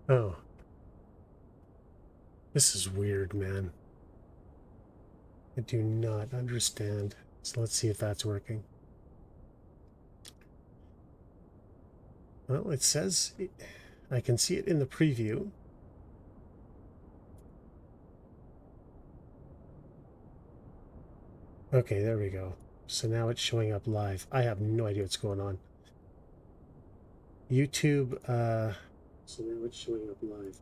Oh. This is weird, man. I do not understand. So let's see if that's working. Well, it says I can see it in the preview. Okay, there we go. So now it's showing up live. I have no idea what's going on. YouTube, so now it's showing up live.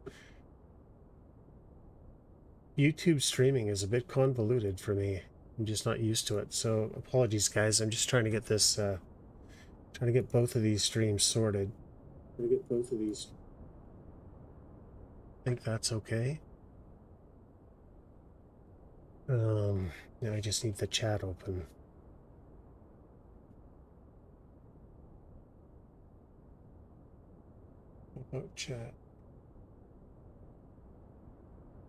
YouTube streaming is a bit convoluted for me. I'm just not used to it. So apologies, guys. I'm just trying to get this, trying to get both of these streams sorted. Trying to get both of these. I think that's okay. Now I just need the chat open. About chat.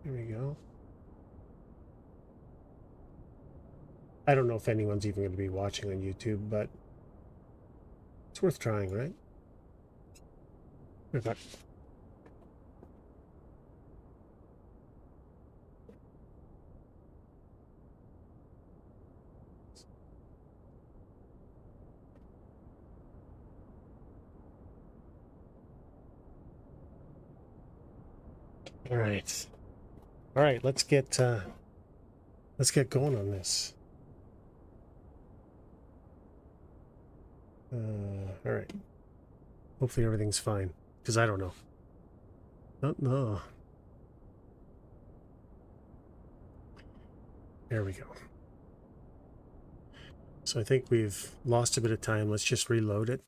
There we go. I don't know if anyone's even going to be watching on YouTube, but it's worth trying, right? Okay. All right. All right, let's get going on this. All right. Hopefully everything's fine, because I don't know. Don't know. There we go. So I think we've lost a bit of time. Let's just reload it.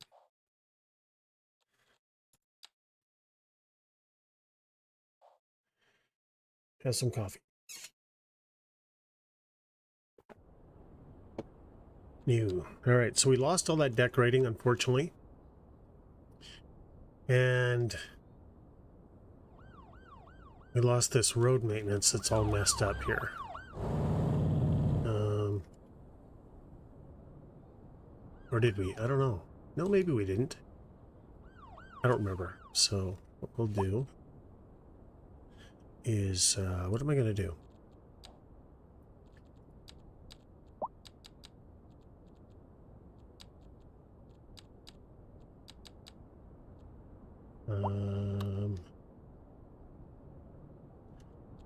Have some coffee. New. All right, so we lost all that decorating, unfortunately. And we lost this road maintenance that's all messed up here. Or did we? I don't know. No, maybe we didn't. I don't remember. So what we'll do is, what am I going to do?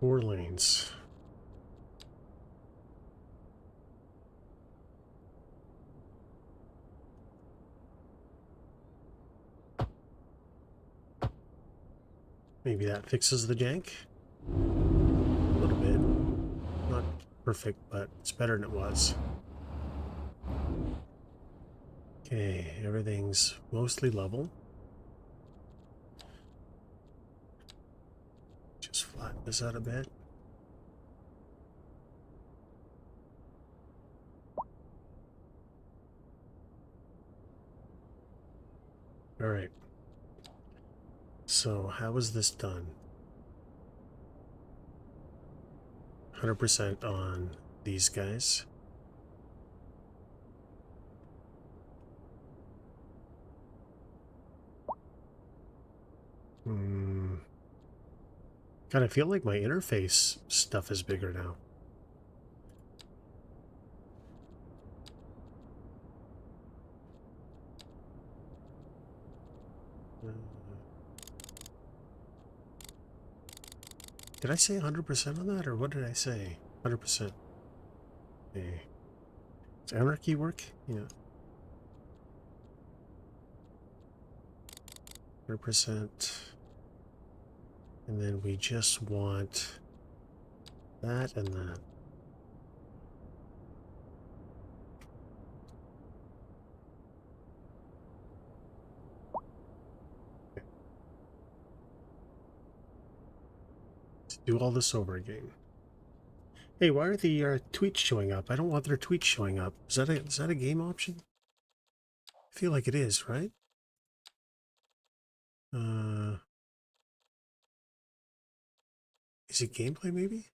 Four lanes. Maybe that fixes the jank. A little bit. Not perfect, but it's better than it was. Okay, everything's mostly level. Just flatten this out a bit. All right. So how is this done? 100% on these guys. God, I feel like my interface stuff is bigger now. Did I say 100% on that, or what did I say? 100%. Okay. Does anarchy work? Yeah. 100%. And then we just want that and that. Okay. Let's do all this over again. Hey, why are the tweets showing up? I don't want their tweets showing up. Is that a game option? I feel like it is, right? Is it gameplay maybe?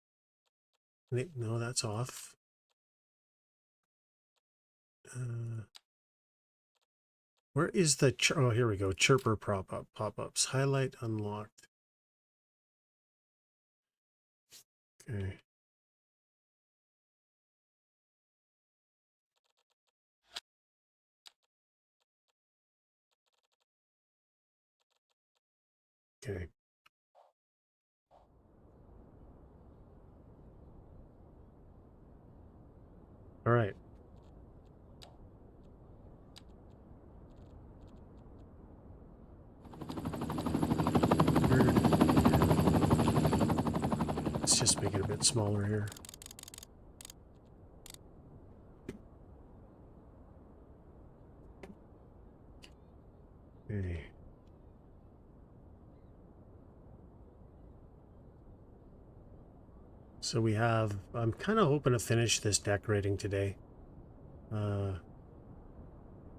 No, that's off. Where is the oh, here we go. Chirper pop-ups. Highlight unlocked. Okay. Okay. All right. Let's just make it a bit smaller here. Okay. So we have, I'm kind of hoping to finish this decorating today.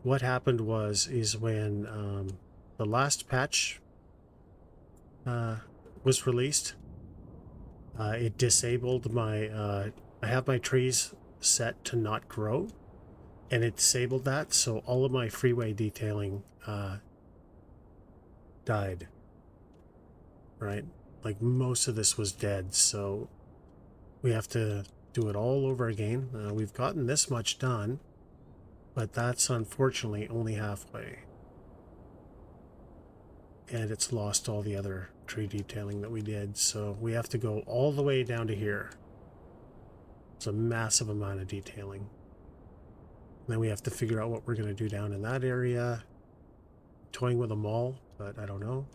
What happened is when the last patch was released, it disabled my, I have my trees set to not grow, and it disabled that, so all of my freeway detailing died, right? Like most of this was dead, so we have to do it all over again. We've gotten this much done, but that's unfortunately only halfway. And it's lost all the other tree detailing that we did, so we have to go all the way down to here. It's a massive amount of detailing. And then we have to figure out what we're going to do down in that area. Toying with a mall, but I don't know.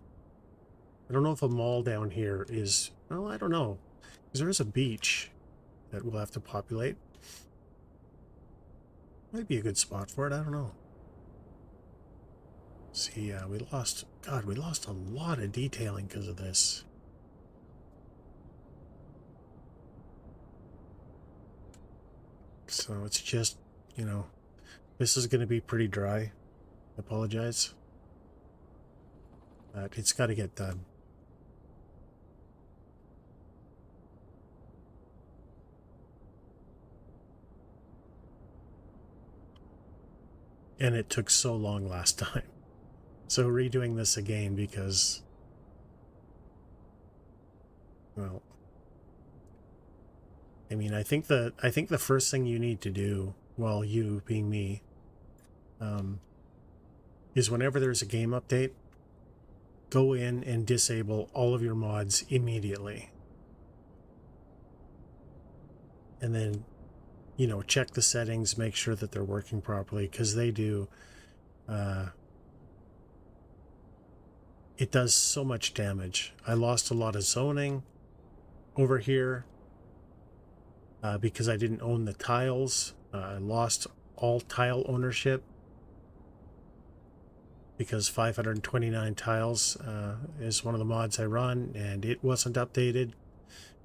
I don't know if a mall down here is... Well, I don't know. Because there is a beach that we'll have to populate. Might be a good spot for it, I don't know. See, we lost... God, we lost a lot of detailing because of this. So it's just, you know, this is going to be pretty dry. I apologize. But it's got to get done. And it took so long last time. So redoing this again because, well, I mean, I think the first thing you need to do, well, you being me, is whenever there's a game update, go in and disable all of your mods immediately. And then, you know, check the settings, make sure that they're working properly, because they do. It does so much damage. I lost a lot of zoning over here because I didn't own the tiles. I lost all tile ownership because 529 tiles is one of the mods I run, and it wasn't updated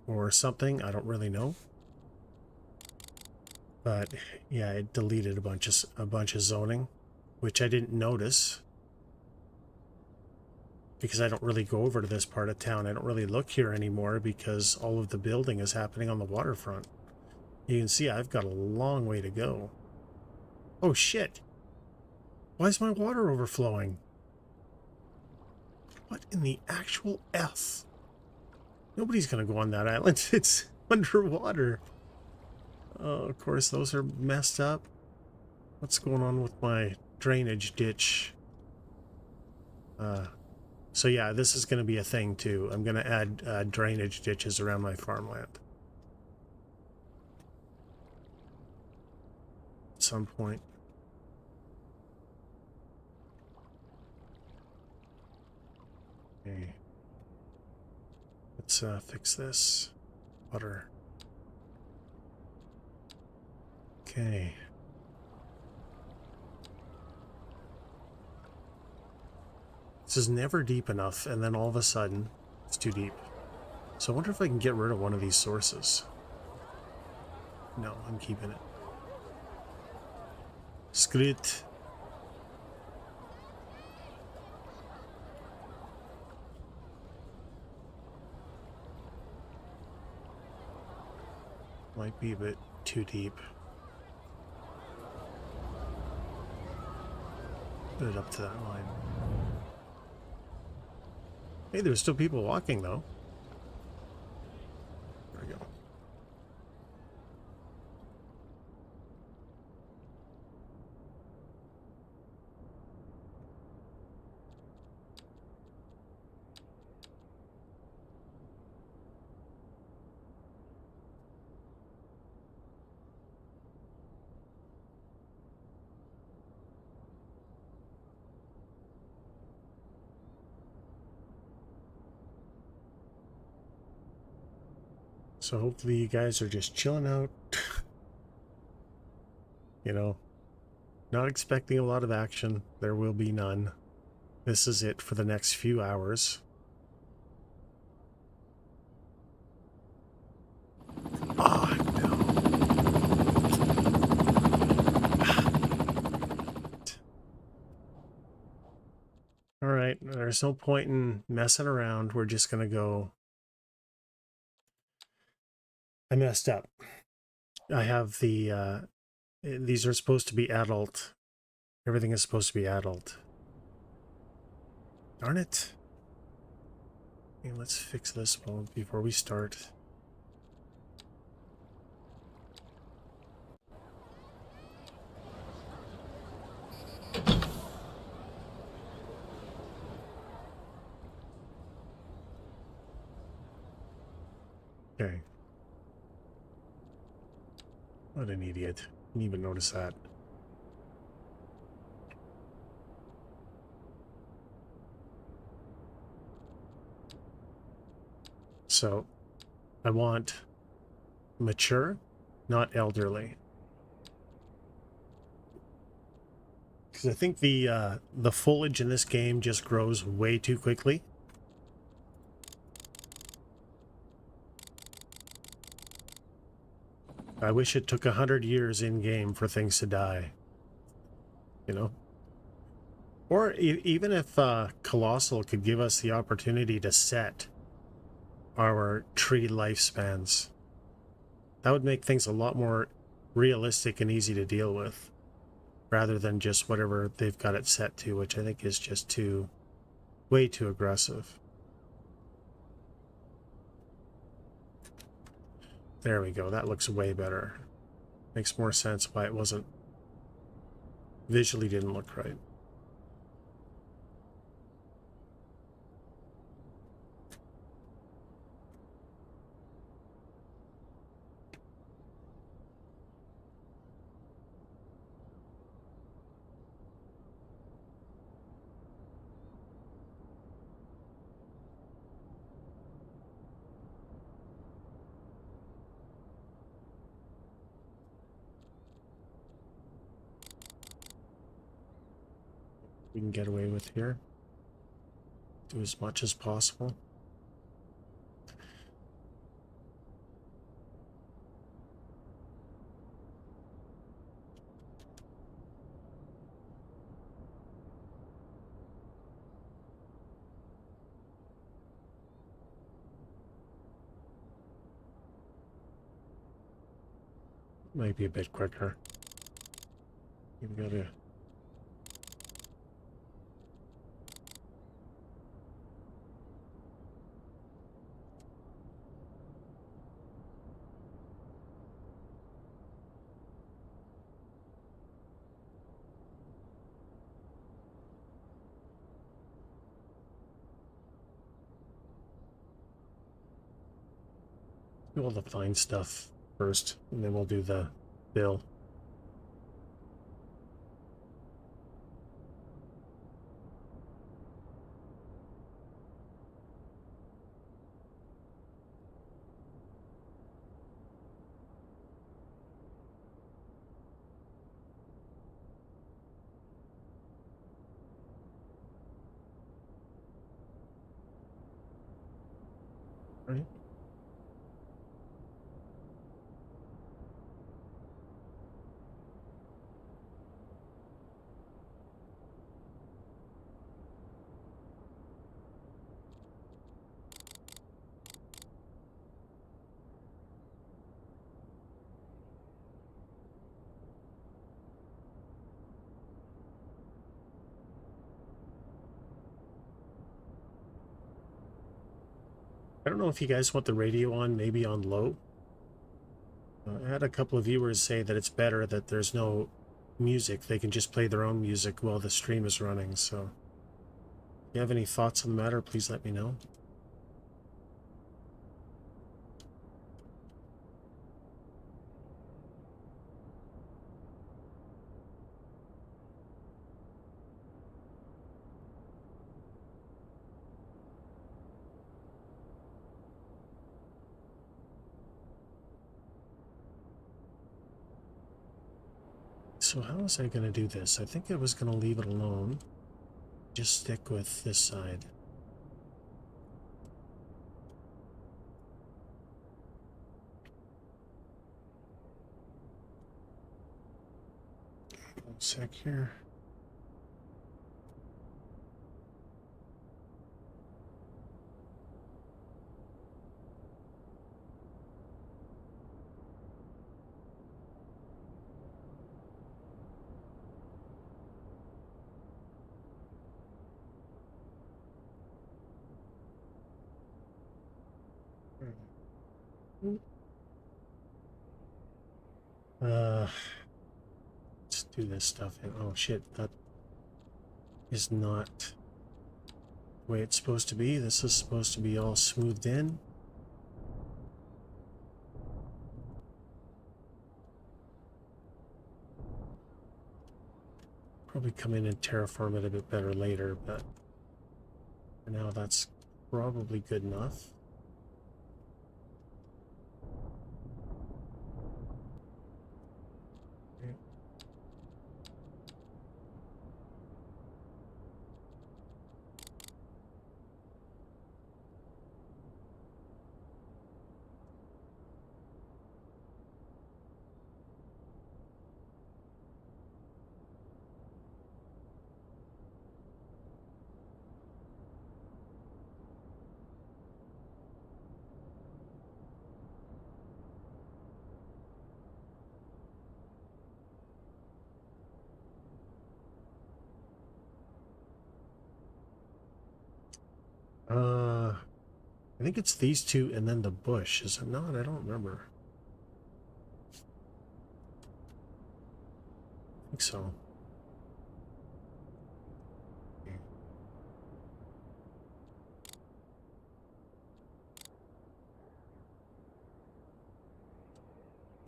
or something. I don't really know. But yeah, it deleted a bunch of zoning, which I didn't notice because I don't really go over to this part of town. I don't really look here anymore because all of the building is happening on the waterfront. You can see I've got a long way to go. Oh shit! Why is my water overflowing? What in the actual F? Nobody's gonna go on that island. It's underwater. Oh, of course, those are messed up. What's going on with my drainage ditch? So yeah, this is going to be a thing too. I'm going to add drainage ditches around my farmland at some point. Okay. Let's fix this. Water. Okay. This is never deep enough, and then all of a sudden, it's too deep. So I wonder if I can get rid of one of these sources. No, I'm keeping it. Screw. Might be a bit too deep. Put it up to that line. Hey, there's still people walking, though. There we go. So hopefully you guys are just chilling out. You know, not expecting a lot of action. There will be none. This is it for the next few hours. Oh, no. All right, there's no point in messing around. We're just going to go. I messed up. I have the, these are supposed to be adult. Everything is supposed to be adult. Darn it. Okay, let's fix this one before we start. Okay. What an idiot. Didn't even notice that. So, I want mature, not elderly. Because I think the foliage in this game just grows way too quickly. I wish it took 100 years in-game for things to die. You know? Or even if Colossal could give us the opportunity to set our tree lifespans, that would make things a lot more realistic and easy to deal with, rather than just whatever they've got it set to, which I think is just way too aggressive. There we go. That looks way better. Makes more sense why it wasn't visually didn't look right. We can get away with here. Do as much as possible. Might be a bit quicker. We've got to. Do all the fine stuff first, and then we'll do the bill. Right? I don't know if you guys want the radio on, maybe on low. I had a couple of viewers say that it's better that there's no music. They can just play their own music while the stream is running. So if you have any thoughts on the matter, please let me know. So how was I going to do this? I think I was going to leave it alone. Just stick with this side. One sec here. Let's do this stuff. Oh shit, that is not the way it's supposed to be. This is supposed to be all smoothed in. Probably come in and terraform it a bit better later, but for now that's probably good enough. I think it's these two and then the bush, is it not? I don't remember. I think so.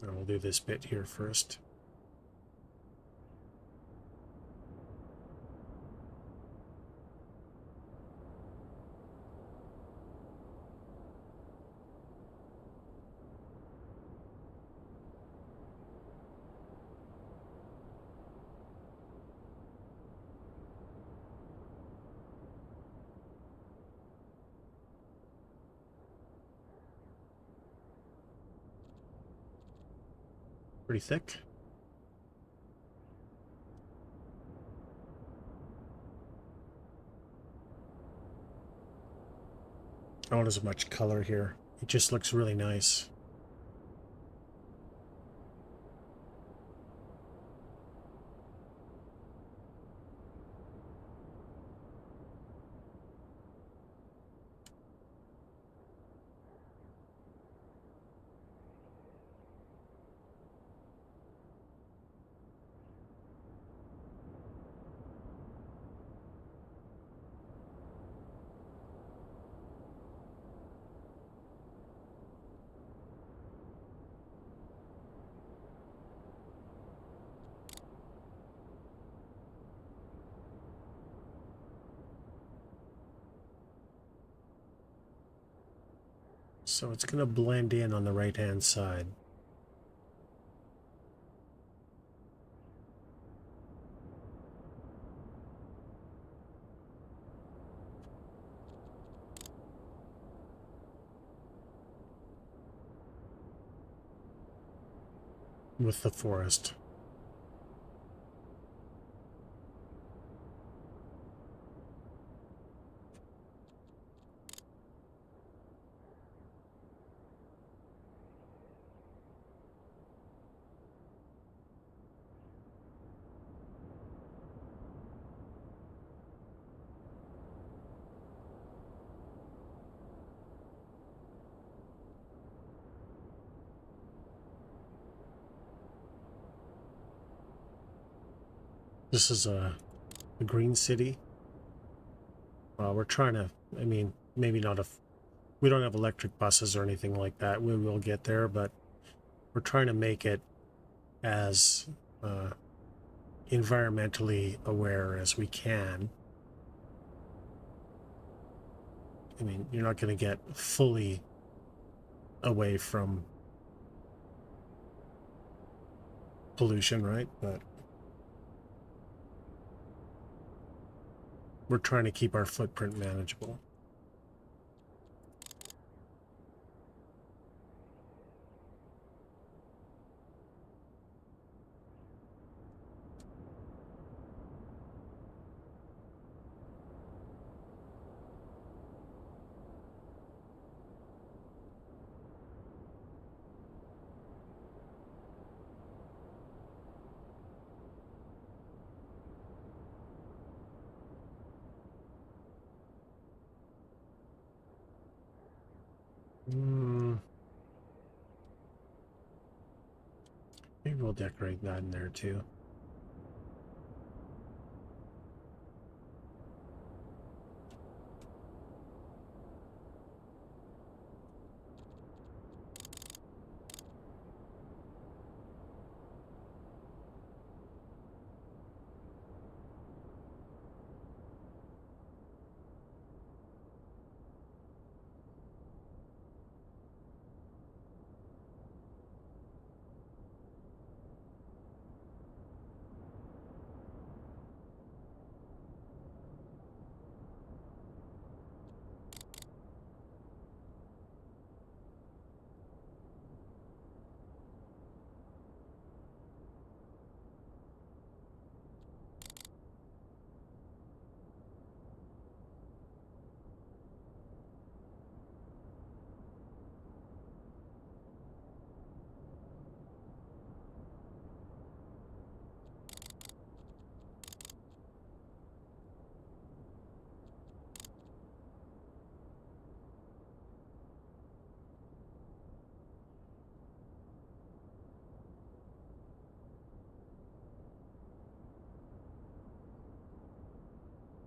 We'll do this bit here first. Pretty thick. Not as much color here. It just looks really nice. So it's going to blend in on the right-hand side. With the forest. This is a green city. We're trying to, I mean, maybe not a, we don't have electric buses or anything like that. We will get there, but we're trying to make it as environmentally aware as we can. I mean, you're not going to get fully away from pollution, right? But we're trying to keep our footprint manageable. Maybe we'll decorate that in there too.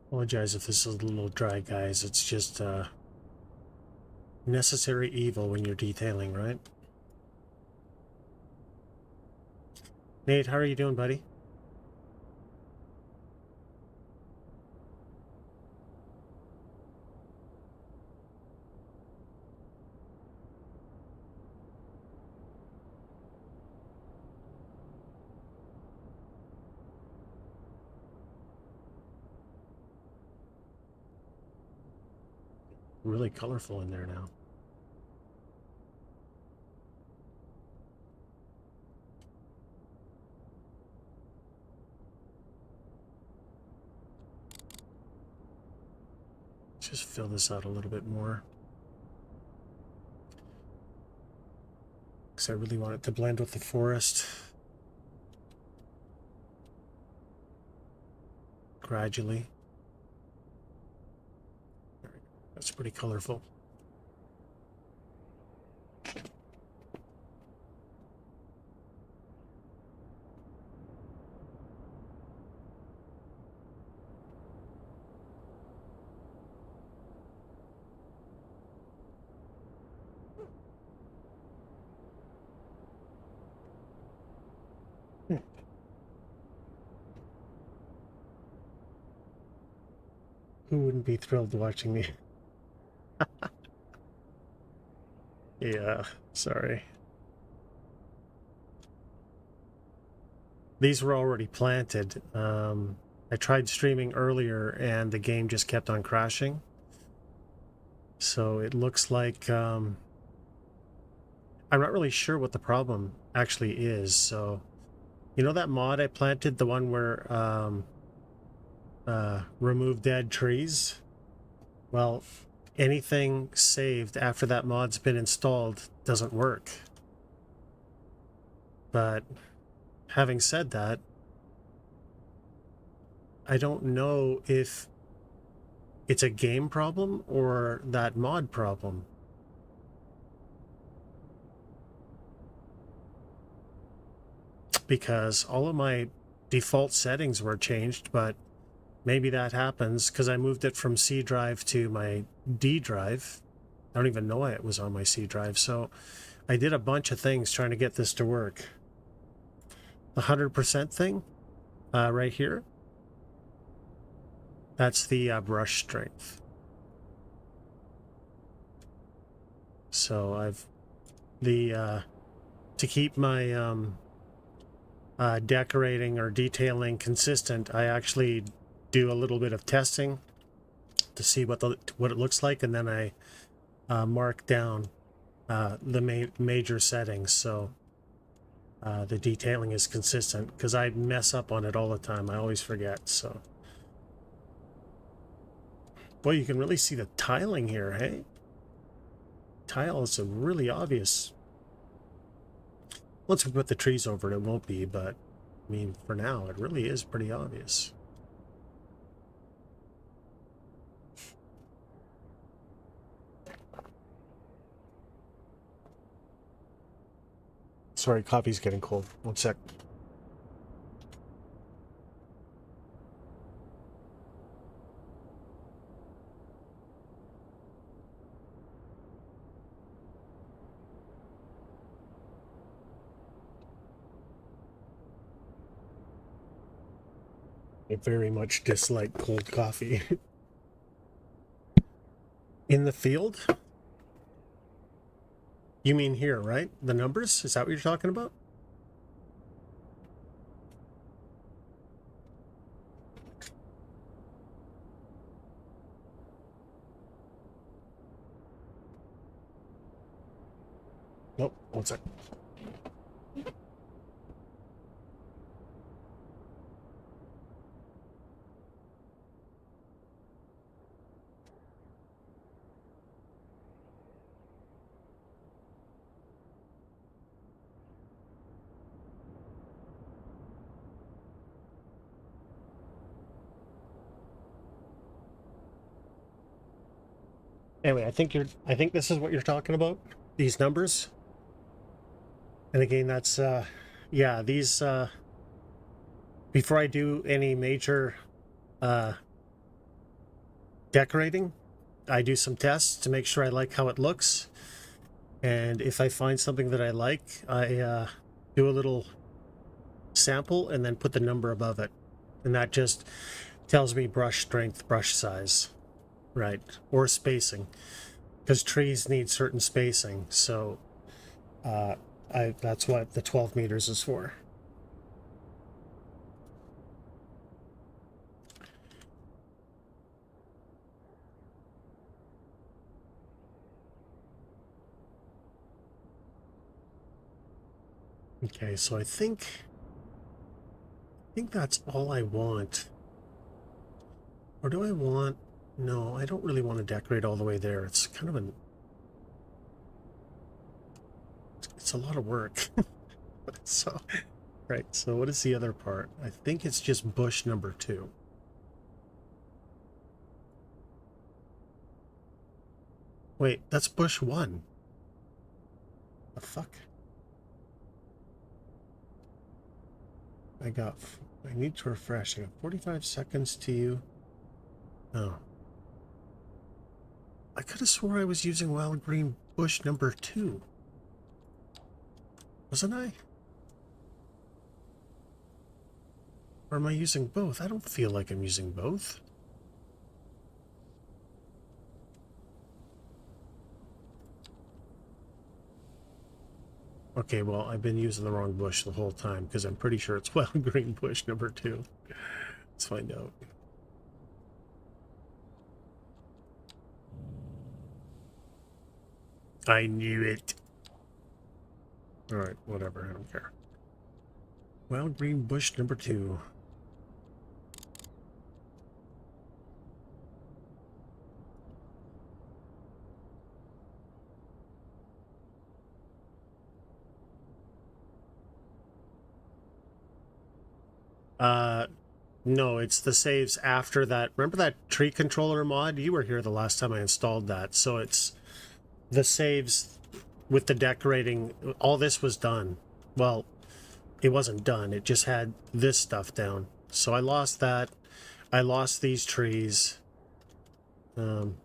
Apologize if this is a little dry, guys. It's just necessary evil when you're detailing, right? Nate, how are you doing, buddy? Really colorful in there now. Just fill this out a little bit more. Because I really want it to blend with the forest. Gradually. That's pretty colorful. Who wouldn't be thrilled watching me? Yeah, sorry. These were already planted. I tried streaming earlier and the game just kept on crashing. So it looks like I'm not really sure what the problem actually is. So, you know that mod I planted, the one where remove dead trees? Well, anything saved after that mod's been installed doesn't work. But having said that, I don't know if it's a game problem or that mod problem. Because all of my default settings were changed, but maybe that happens because I moved it from C drive to my D drive. I don't even know why it was on my C drive. So I did a bunch of things trying to get this to work. The 100% thing right here, that's the brush strength. So I've to keep my decorating or detailing consistent, I actually do a little bit of testing to see what it looks like, and then I mark down the major settings, so the detailing is consistent, because I mess up on it all the time. I always forget. So, boy, you can really see the tiling here, hey? Tile is really obvious. Once we put the trees over it, it won't be, but I mean, for now, it really is pretty obvious. Sorry, coffee's getting cold. One sec. I very much dislike cold coffee. In the field? You mean here, right? The numbers? Is that what you're talking about? Nope, one sec. Anyway, I think this is what you're talking about, these numbers. And again, that's yeah, these before I do any major decorating, I do some tests to make sure I like how it looks. And if I find something that I like, I do a little sample and then put the number above it. And that just tells me brush strength, brush size. Right, or spacing, because trees need certain spacing. So that's what the 12 meters is for. Okay, so I think that's all I want. Or do I want... No, I don't really want to decorate all the way there. It's kind of it's a lot of work. So, right, so what is the other part? I think it's just bush number 2. Wait, that's bush 1. The fuck? I need to refresh. I got 45 seconds to you. Oh. I could have swore I was using wild green bush number 2. Wasn't I? Or am I using both? I don't feel like I'm using both. Okay, well, I've been using the wrong bush the whole time, because I'm pretty sure it's wild green bush number 2. Let's find out. I knew it. Alright, whatever, I don't care. Wild green bush number 2. No, it's the saves after that. Remember that tree controller mod? You were here the last time I installed that. So it's the saves with the decorating. All this was done. Well, it wasn't done. It just had this stuff down. So I lost that. I lost these trees. You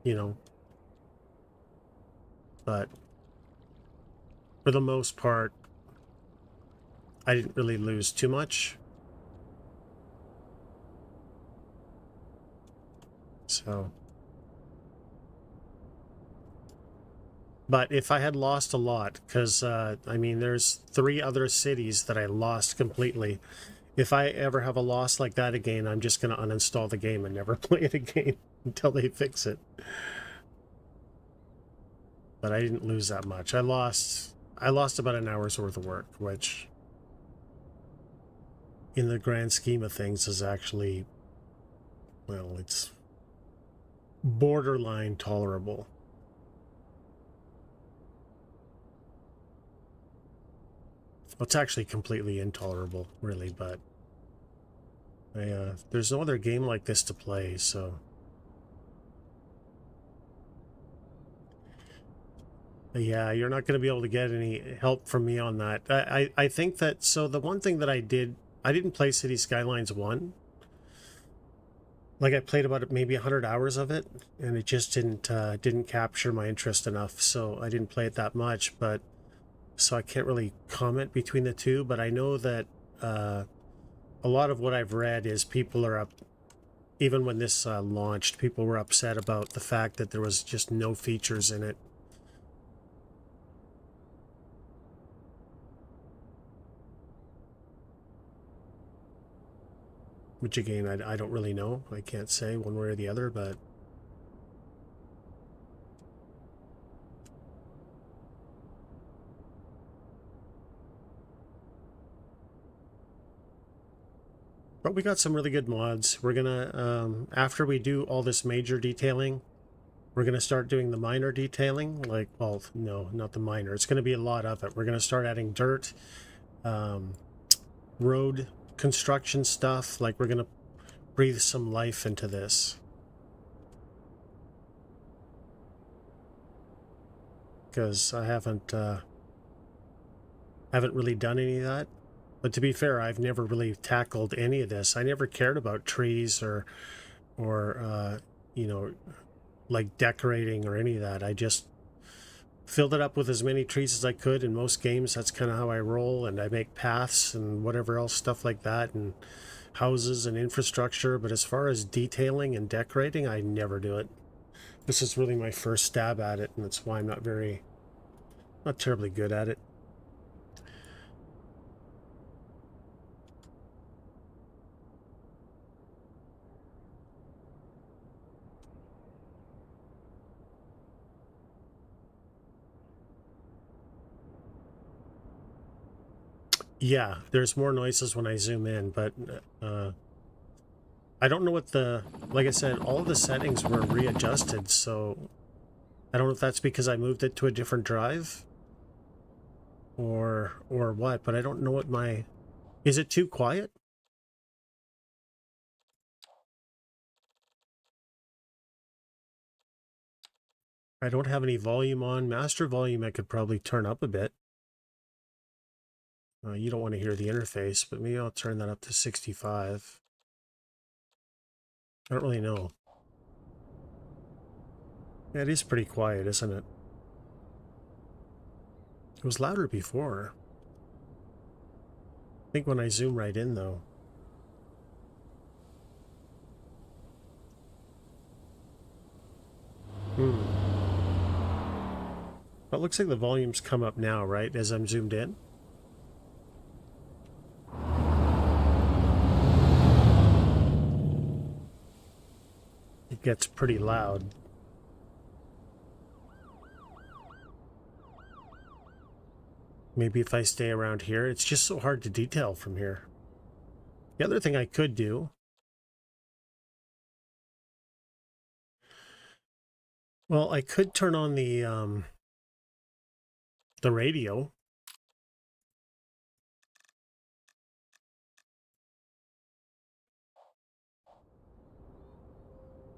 know. But for the most part, I didn't really lose too much. So, but if I had lost a lot, because I mean, there's 3 other cities that I lost completely, if I ever have a loss like that again, I'm just going to uninstall the game and never play it again until they fix it. But I didn't lose that much. I lost about an hour's worth of work, which in the grand scheme of things is actually, well, it's borderline tolerable. Well, it's actually completely intolerable, really, but there's no other game like this to play, so... Yeah, you're not going to be able to get any help from me on that. I think that, so the one thing that I didn't play City Skylines 1. Like, I played about maybe 100 hours of it, and it just didn't capture my interest enough, so I didn't play it that much, but so I can't really comment between the two, but I know that a lot of what I've read is people are up, even when this launched, people were upset about the fact that there was just no features in it. Which again, I don't really know. I can't say one way or the other, but... But we got some really good mods. We're gonna, after we do all this major detailing, we're gonna start doing the minor detailing. Like, well, no, not the minor. It's gonna be a lot of it. We're gonna start adding dirt, road construction stuff. Like, we're gonna breathe some life into this. Because I haven't really done any of that. But to be fair, I've never really tackled any of this. I never cared about trees or you know, like decorating or any of that. I just filled it up with as many trees as I could. In most games, that's kind of how I roll, and I make paths and whatever else, stuff like that, and houses and infrastructure. But as far as detailing and decorating, I never do it. This is really my first stab at it, and that's why I'm not terribly good at it. Yeah, there's more noises when I zoom in, but I don't know what like I said, all of the settings were readjusted, so I don't know if that's because I moved it to a different drive or what, but I don't know what is it too quiet? I don't have any volume on. Master volume I could probably turn up a bit. You don't want to hear the interface, but maybe I'll turn that up to 65. I don't really know. Yeah, it is pretty quiet, isn't it? It was louder before. I think when I zoom right in, though. But it looks like the volume's come up now, right, as I'm zoomed in? It gets pretty loud. Maybe if I stay around here, it's just so hard to detail from here. The other thing I could do... Well, I could turn on the radio.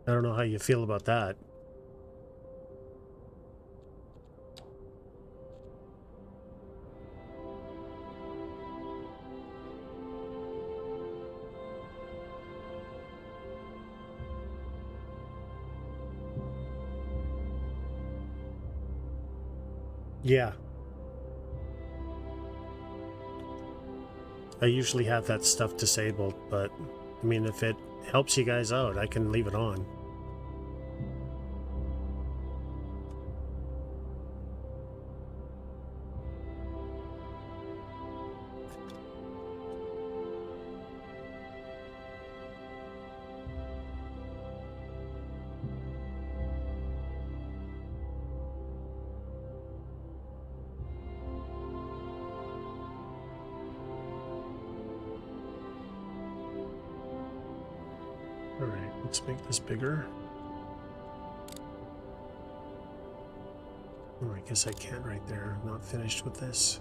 I don't know how you feel about that. Yeah. I usually have that stuff disabled, but I mean, if it helps you guys out, I can leave it on. Alright, let's make this bigger. Oh, I guess I can't right there. I'm not finished with this.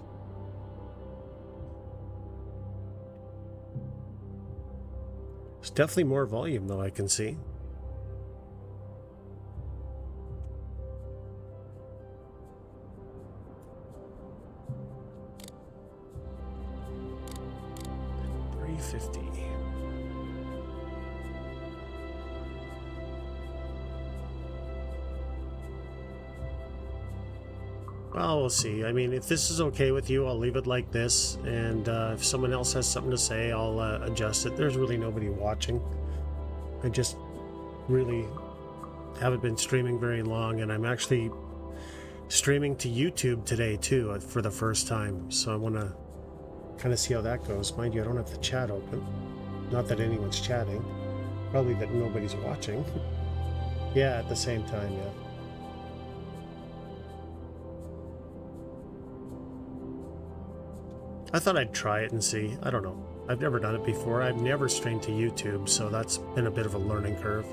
There's definitely more volume though, I can see. $350. Well, we'll see. I mean, if this is okay with you, I'll leave it like this. And if someone else has something to say, I'll adjust it. There's really nobody watching. I just really haven't been streaming very long, and I'm actually streaming to YouTube today too for the first time. So I want to kind of see how that goes. Mind you, I don't have the chat open. Not that anyone's chatting. Probably that nobody's watching. Yeah, at the same time, yeah. I thought I'd try it and see. I don't know. I've never done it before. I've never streamed to YouTube, so that's been a bit of a learning curve.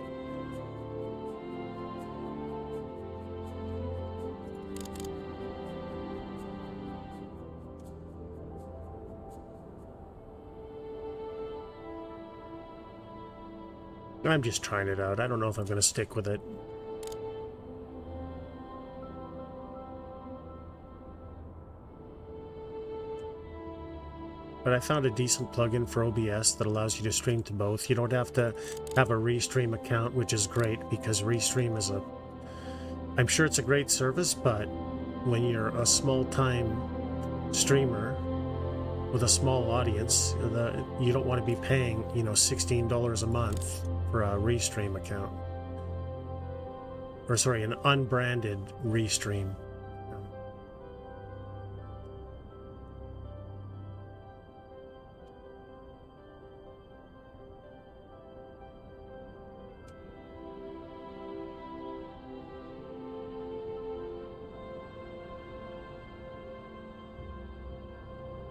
I'm just trying it out. I don't know if I'm going to stick with it. But I found a decent plugin for OBS that allows you to stream to both. You don't have to have a Restream account, which is great because Restream is I'm sure it's a great service, but when you're a small-time streamer with a small audience, you don't want to be paying, $16 a month for a Restream account. Or sorry, an unbranded Restream.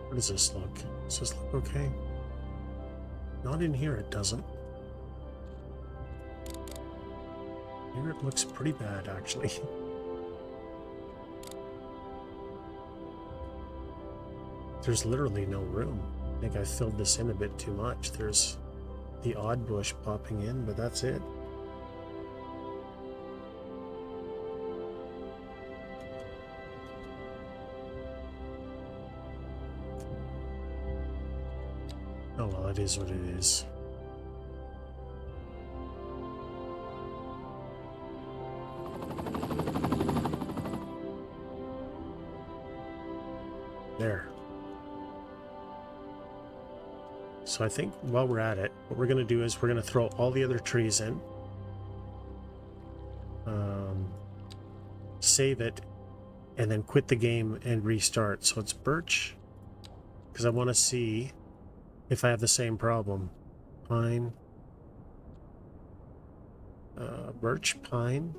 How does this look? Does this look okay? Not in here, it doesn't. Here it looks pretty bad, actually. There's literally no room. I think I filled this in a bit too much. There's the odd bush popping in, but that's it. Oh well, it is what it is. There. So I think while we're at it, what we're going to do is we're going to throw all the other trees in. Save it, and then quit the game and restart. So it's birch, because I want to see if I have the same problem. Pine. Birch, pine.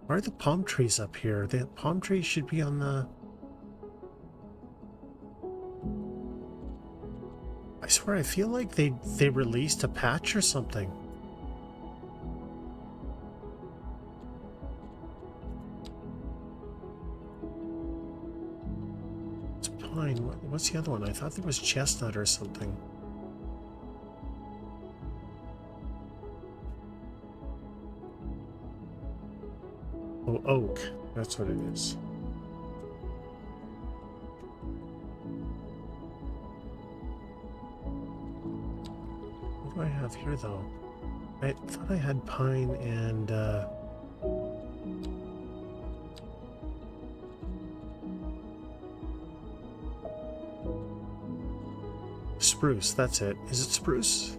Why are the palm trees up here? The palm trees should be on the... I swear, I feel like they released a patch or something. It's pine. What's the other one? I thought there was chestnut or something. Oh, oak. That's what it is. What do I have here, though? I thought I had pine and, spruce. That's it. Is it spruce?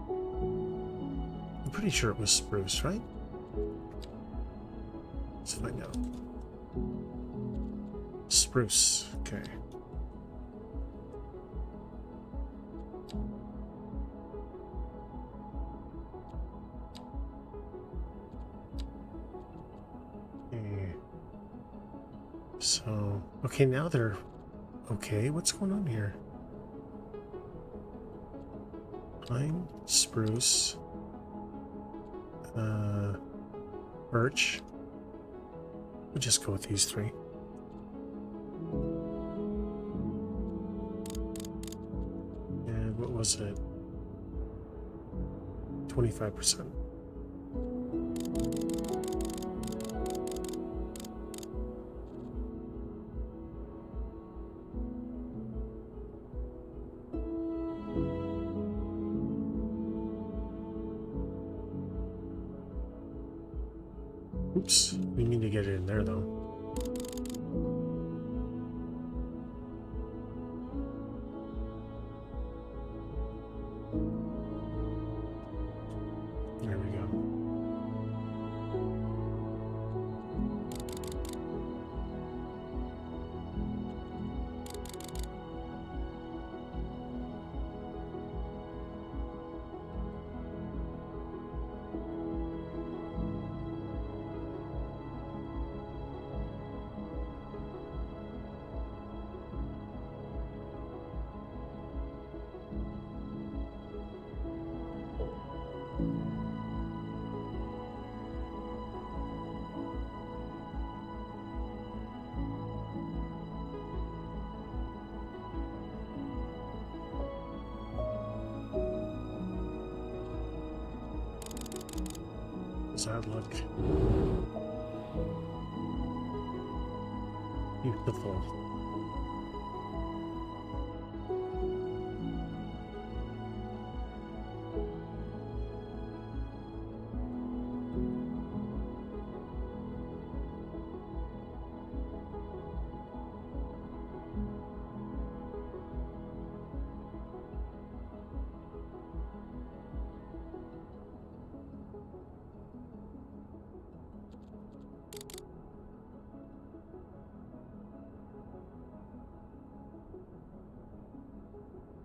I'm pretty sure it was spruce, right? Let's find out. Spruce. Okay. So, okay, now they're Okay, what's going on here? Pine, spruce, birch. We'll just go with these three. And what was it? 25%. Oops, we need to get it in there though. There we go. Does that look beautiful?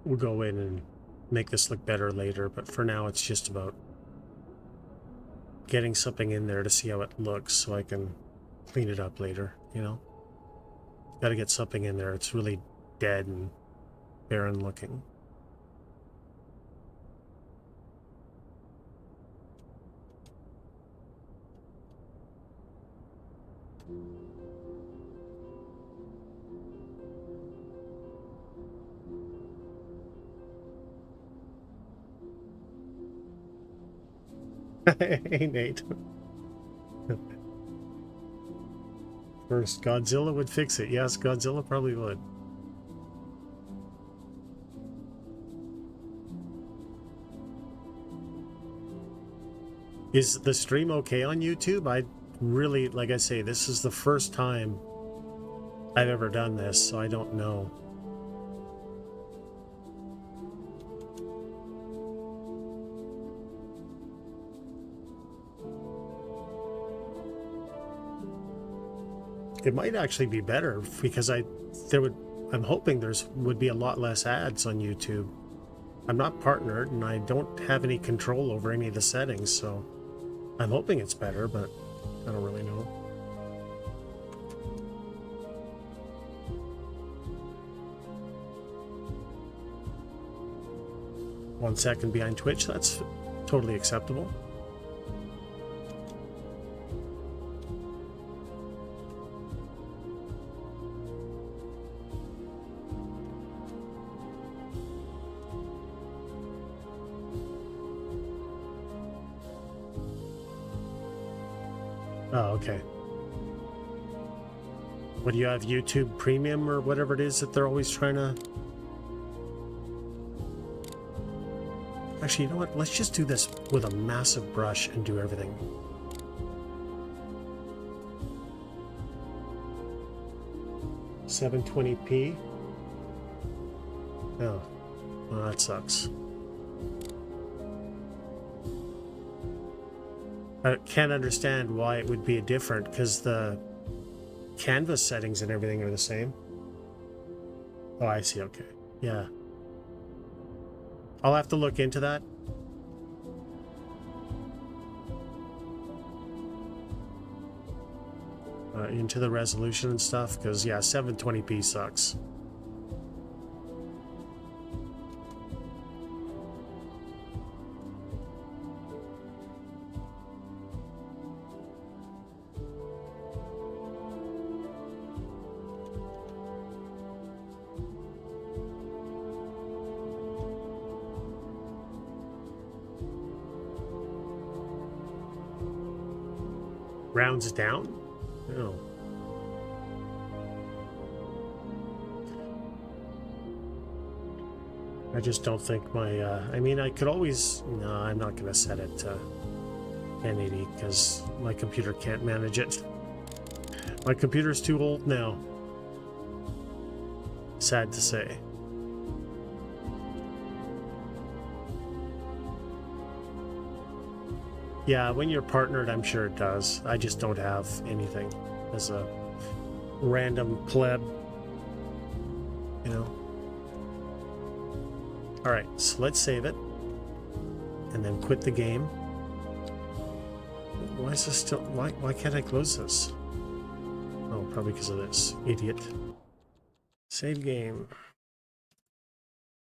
We'll go in and make this look better later, but for now it's just about getting something in there to see how it looks so I can clean it up later, you know? Got to get something in there. It's really dead and barren looking. Hey, Nate. First, Godzilla would fix it. Yes, Godzilla probably would. Is the stream okay on YouTube? I really, like I say, this is the first time I've ever done this, so I don't know. It might actually be better because I'm hoping would be a lot less ads on YouTube. I'm not partnered and I don't have any control over any of the settings, so I'm hoping it's better, but I don't really know. One second behind Twitch, that's totally acceptable. Oh, okay. What do you have, YouTube Premium or whatever it is that they're always trying to... Actually, you know what? Let's just do this with a massive brush and do everything. $720p. Oh, well, that sucks. I can't understand why it would be different because the canvas settings and everything are the same. Oh, I see. Okay. Yeah. I'll have to look into that. Into the resolution and stuff, because yeah, 720p sucks. Rounds down? No. I just don't think my, I mean, I could always, no, I'm not going to set it to 1080 because my computer can't manage it. My computer's too old now. Sad to say. Yeah, when you're partnered, I'm sure it does. I just don't have anything as a random pleb, you know. All right, so let's save it and then quit the game. Why is this still, why can't I close this? Oh, probably because of this, idiot. Save game.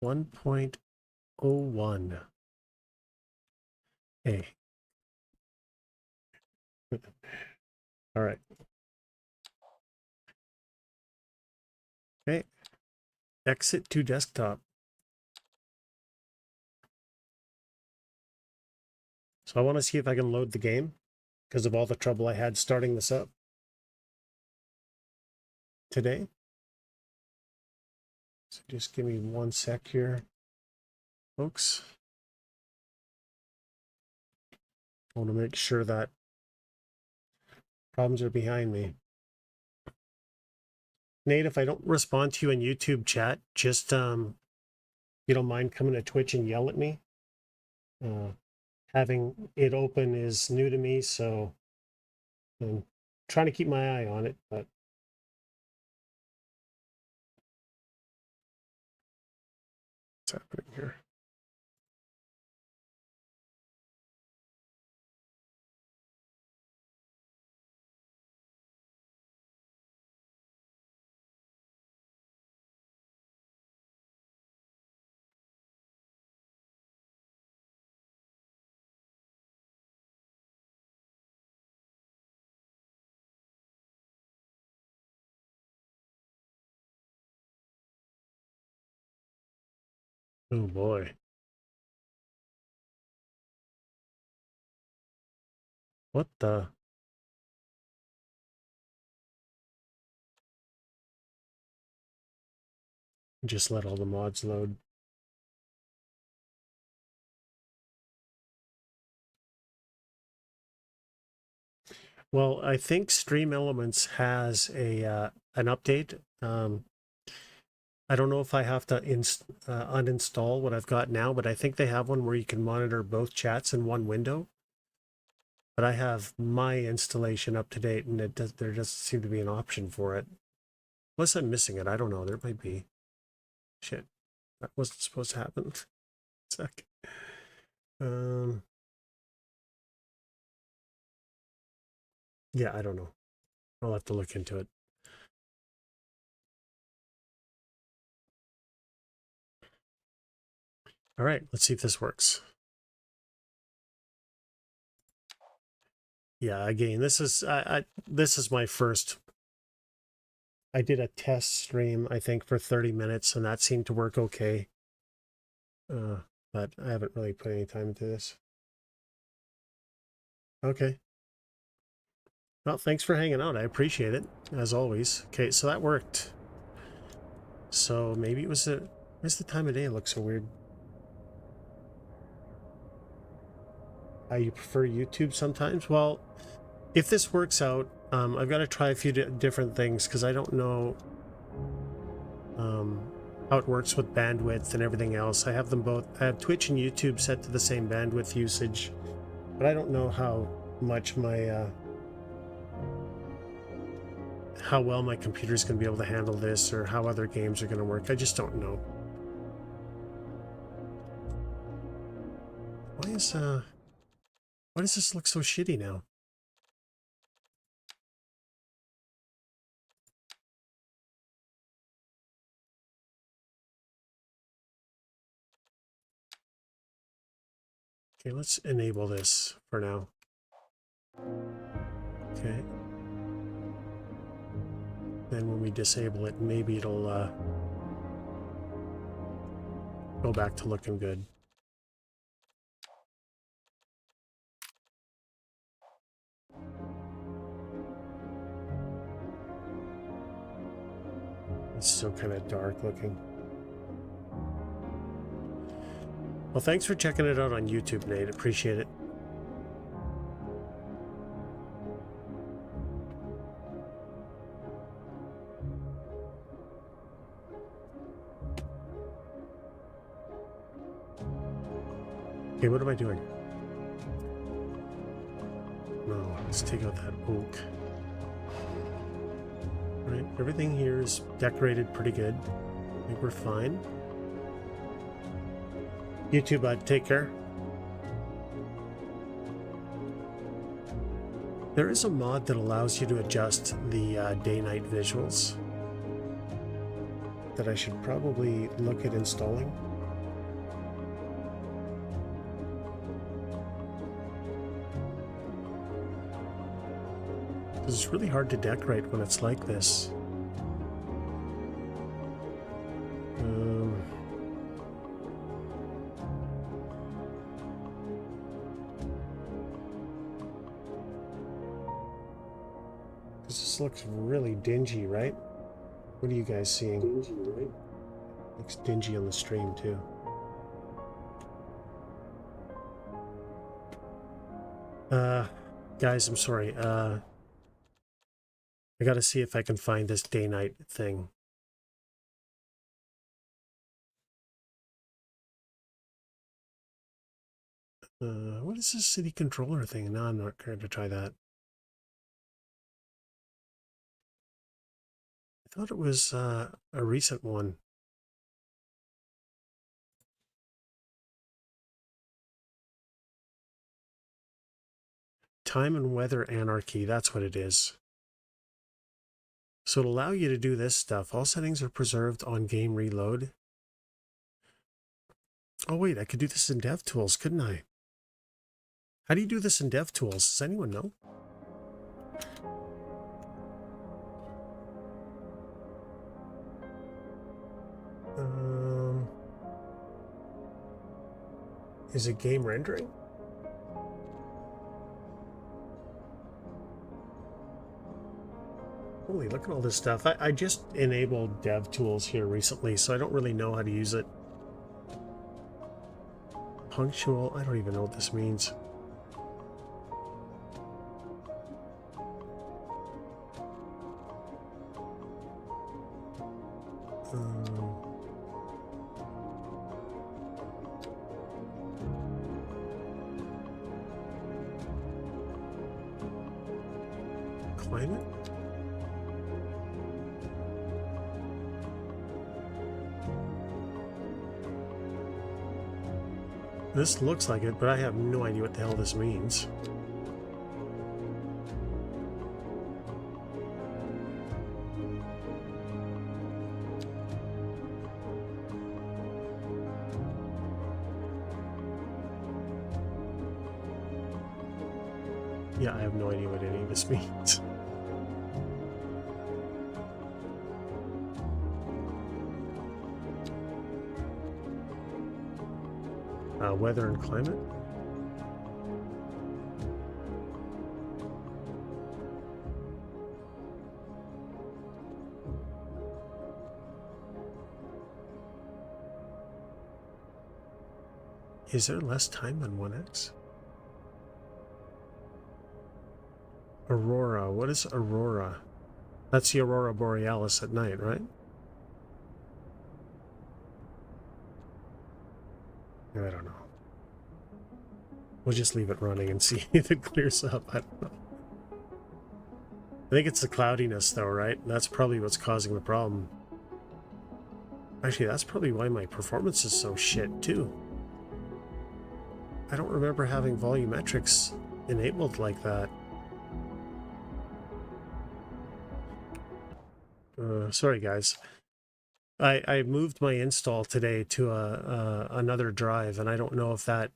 1.01. Hey. All right. Okay. Exit to desktop. So I want to see if I can load the game because of all the trouble I had starting this up today. So just give me 1 sec here, folks. I want to make sure that problems are behind me. Nate, if I don't respond to you in YouTube chat, just you don't mind coming to Twitch and yell at me. Having it open is new to me, so I'm trying to keep my eye on it, but what's happening here? Oh boy. What the? Just let all the mods load. Well, I think Stream Elements has a an update. I don't know if I have to uninstall what I've got now, but I think they have one where you can monitor both chats in one window. But I have my installation up to date, and there doesn't seem to be an option for it. Unless I'm missing it, I don't know. There might be. Shit, that wasn't supposed to happen. Sec. Yeah, I don't know. I'll have to look into it. All right, let's see if this works. Yeah, again, this is this is my first. I did a test stream, I think, for 30 minutes, and that seemed to work okay. But I haven't really put any time into this. Okay. Well, thanks for hanging out. I appreciate it, as always. Okay, so that worked. So maybe it was a... Why's the time of day look so weird? You prefer YouTube sometimes? Well, if this works out, I've got to try a few different things because I don't know how it works with bandwidth and everything else. I have them both. I have Twitch and YouTube set to the same bandwidth usage, but I don't know how much my how well my computer's going to be able to handle this or how other games are going to work. I just don't know. Why does this look so shitty now? Okay, let's enable this for now. Okay. Then when we disable it, maybe it'll go back to looking good. It's still kind of dark looking. Well, thanks for checking it out on YouTube, Nate. Appreciate it. Okay, what am I doing? No, let's take out that oak. All right, everything here is decorated pretty good. I think we're fine. You too, bud. Take care. There is a mod that allows you to adjust the day-night visuals that I should probably look at installing. It's really hard to decorate when it's like this. This looks really dingy, right? What are you guys seeing? Dingy, right? Looks dingy on the stream too. Guys, I'm sorry. I gotta see if I can find this day-night thing. What is this city controller thing? No, I'm not going to try that. I thought it was a recent one. Time and weather anarchy, that's what it is. So it'll allow you to do this stuff. All settings are preserved on game reload. Oh wait, I could do this in DevTools, couldn't I? How do you do this in DevTools? Does anyone know? Is it game rendering? Holy, look at all this stuff. I just enabled DevTools here recently, so I don't really know how to use it. Punctual, I don't even know what this means. Climate? This looks like it, but I have no idea what the hell this means. Yeah, I have no idea what any of this means. Weather and climate. Is there less time than 1x? Aurora. What is Aurora? That's the Aurora Borealis at night, right? I don't know. We'll just leave it running and see if it clears up. I don't know. I think it's the cloudiness though, right? That's probably what's causing the problem. Actually, that's probably why my performance is so shit too. I don't remember having volumetrics enabled like that. Sorry guys. I moved my install today to another drive, and I don't know if that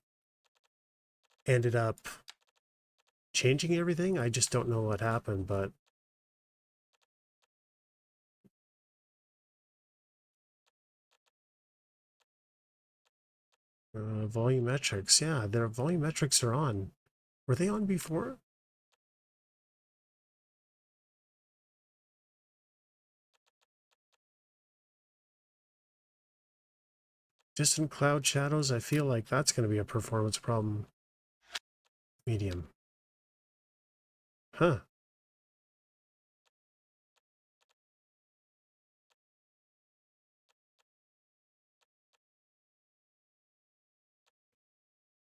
ended up changing everything. I just don't know what happened, but volumetrics, yeah, their volumetrics are on. Were they on before? Distant cloud shadows, I feel like that's going to be a performance problem. Medium. Huh.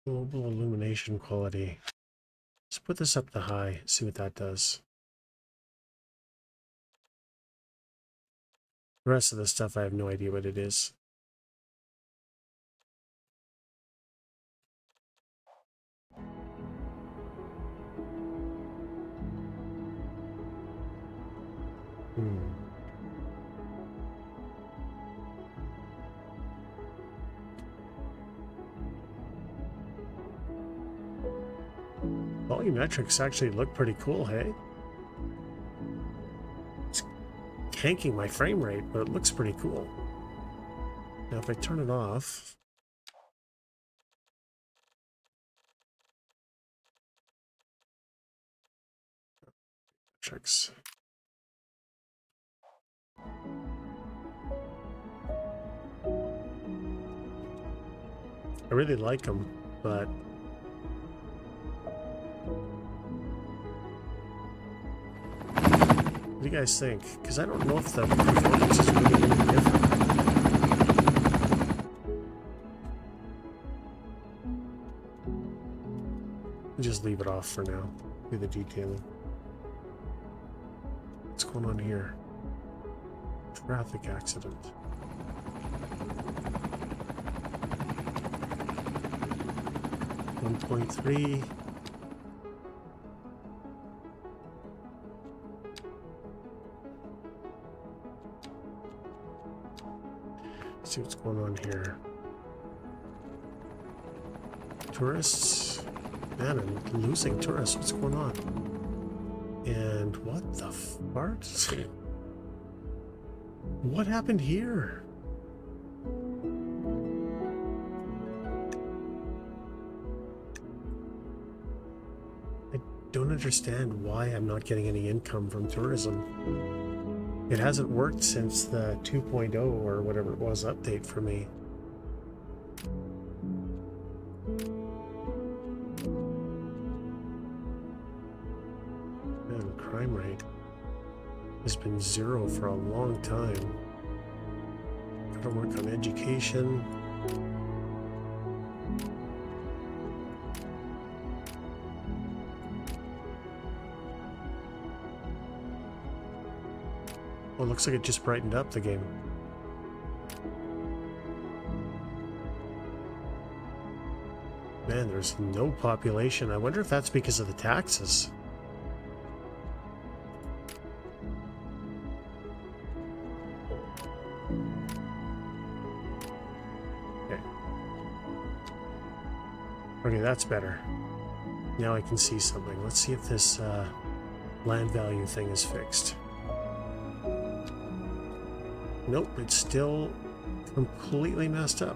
Global illumination quality. Let's put this up to high, see what that does. The rest of the stuff, I have no idea what it is. Volumetrics actually look pretty cool, hey? It's tanking my frame rate, but it looks pretty cool. Now if I turn it off... Tricks. I really like them, but what do you guys think? Because I don't know if the performance is really any different. Just leave it off for now. Do the detailing. What's going on here? Traffic accident. 1.3. See what's going on here. Tourists. Man, I'm losing tourists. What's going on? And what the fart? What happened here? I don't understand why I'm not getting any income from tourism. It hasn't worked since the 2.0 or whatever it was update for me. Man, crime rate has been 0 for a long time. Gotta work on education. Well, it looks like it just brightened up the game. Man, there's no population. I wonder if that's because of the taxes. Okay. Okay, that's better. Now I can see something. Let's see if this land value thing is fixed. Nope, it's still completely messed up.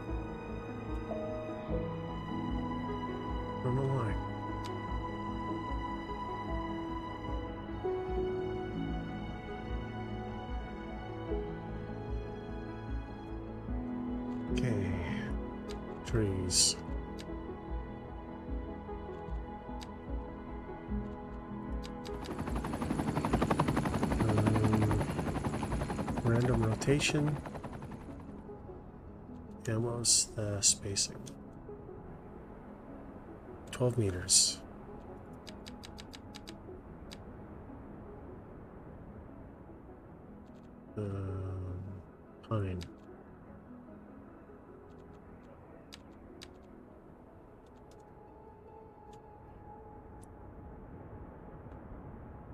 I don't know why. Okay. Trees. Random rotation. And what was the spacing? 12 meters. Pine.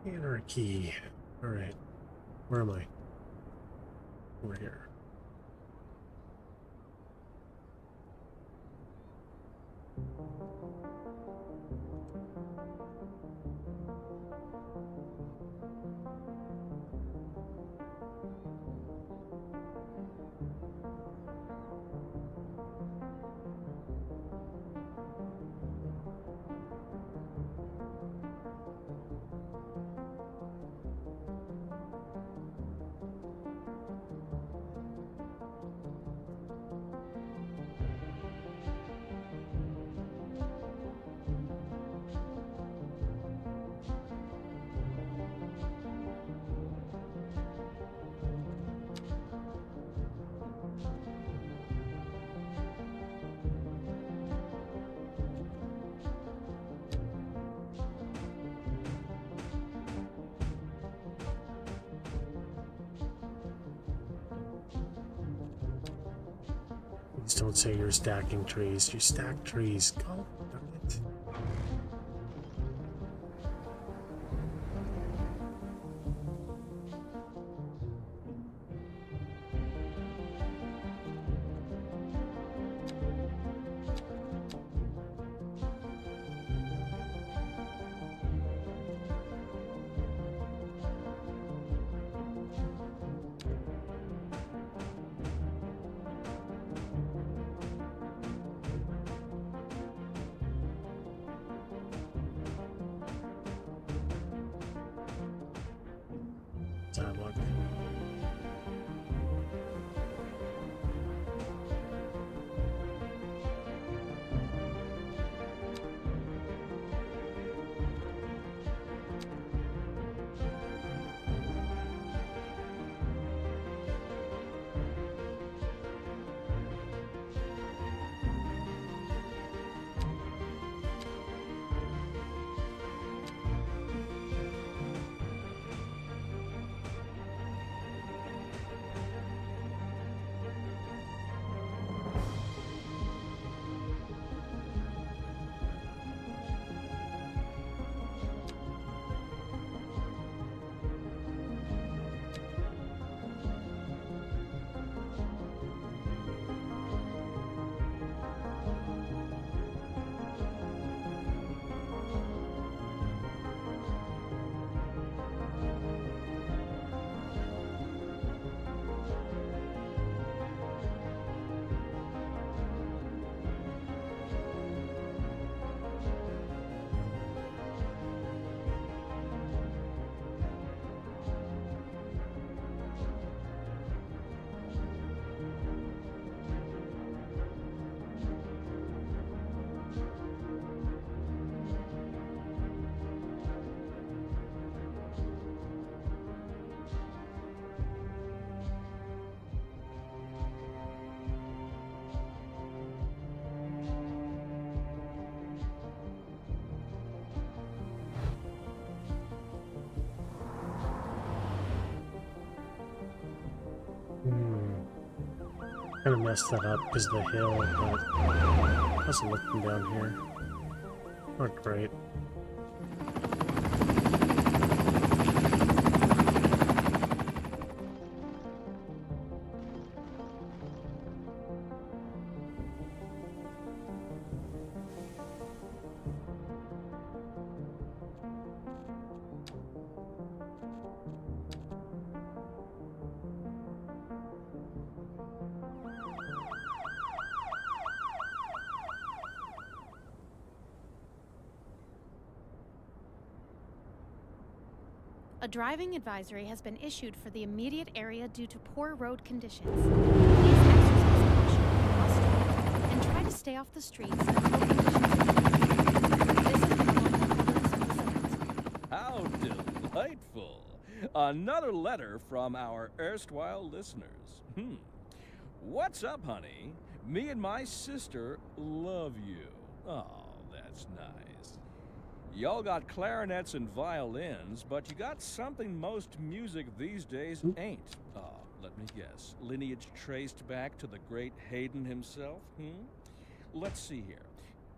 Anarchy. All right. Where am I? Over here. Please don't say you're stacking trees. You stack trees. God darn it. Look. Kind of messed that up because of the hill, but I wasn't looking down here. Not great. A driving advisory has been issued for the immediate area due to poor road conditions. Please exercise caution when crossing and try to stay off the streets until conditions. How delightful! Another letter from our erstwhile listeners. What's up, honey? Me and my sister love you. Oh, that's nice. Y'all got clarinets and violins, but you got something most music these days ain't. Let me guess. Lineage traced back to the great Haydn himself, Let's see here.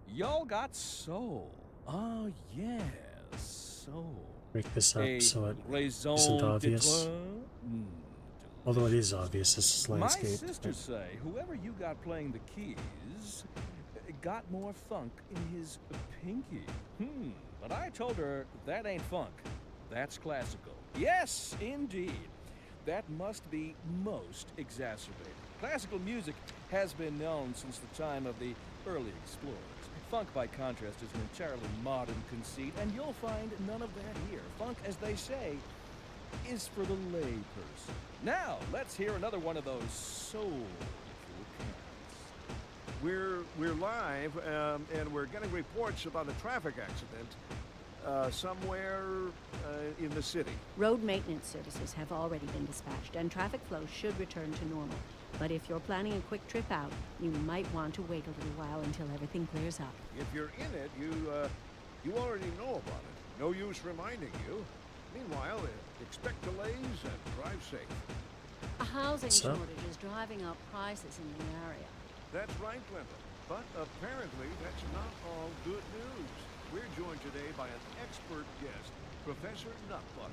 Y'all got soul. Oh, yes, soul. Break this up so it isn't obvious. Although it is obvious, this is landscape. My sisters say whoever you got playing the keys got more funk in his pinky. But I told her that ain't funk. That's classical. Yes, indeed. That must be most exacerbated. Classical music has been known since the time of the early explorers. Funk, by contrast, is an entirely modern conceit, and you'll find none of that here. Funk, as they say, is for the layperson. Now, let's hear another one of those soulful cats. We're live, and we're getting reports about a traffic accident somewhere in the city. Road maintenance services have already been dispatched, and traffic flow should return to normal. But if you're planning a quick trip out, you might want to wait a little while until everything clears up. If you're in it, you already know about it. No use reminding you. Meanwhile, expect delays and drive safe. A housing shortage is driving up prices in the area. That's right, Clinton. But apparently, that's not all good news. We're joined today by an expert guest, Professor Nutbutter.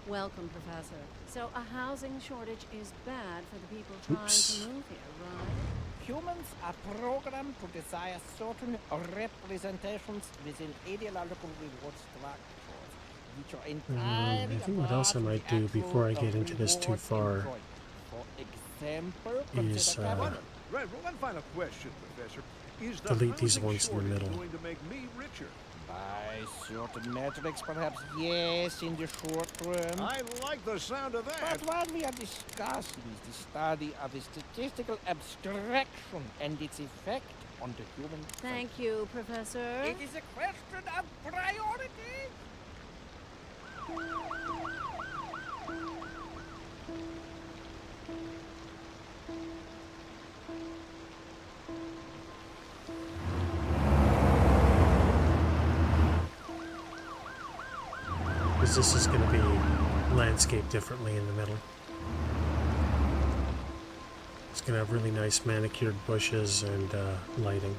Welcome, Professor. So a housing shortage is bad for the people trying Oops. to move here, right? Humans are programmed to desire certain representations within ideological reward structures, which are entirely I think what else I apart from might the do before I actual get into this too reward far enjoyed. For example, is, consider capital. Right, one final question, Professor. Is the delete these housing ones in the shortage middle. going to make me richer? By certain metrics, perhaps yes, in the short term. I like the sound of that. But what we are discussing is the study of a statistical abstraction and its effect on the human Thank you, Professor. It is a question of priority. Because this is going to be landscaped differently in the middle. It's going to have really nice manicured bushes and lighting.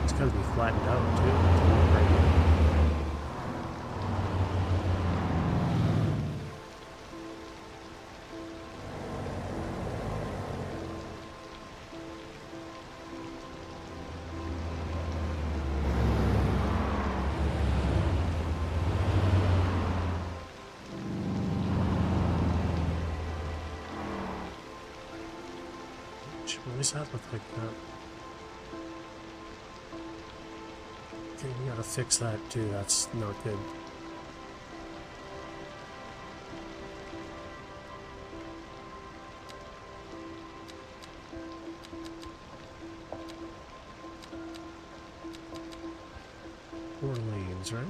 It's going to be flattened out too. Why does that look like that? Okay, we gotta fix that too. That's not good. Four lanes, right?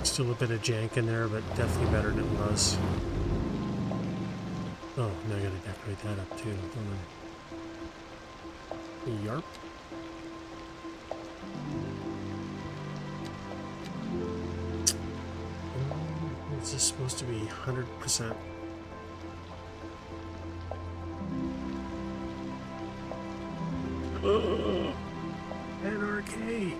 Still a bit of jank in there, but definitely better than it was. Oh, now I gotta decorate that up too. Hold on. Yarp. Is this supposed to be 100%? NRK!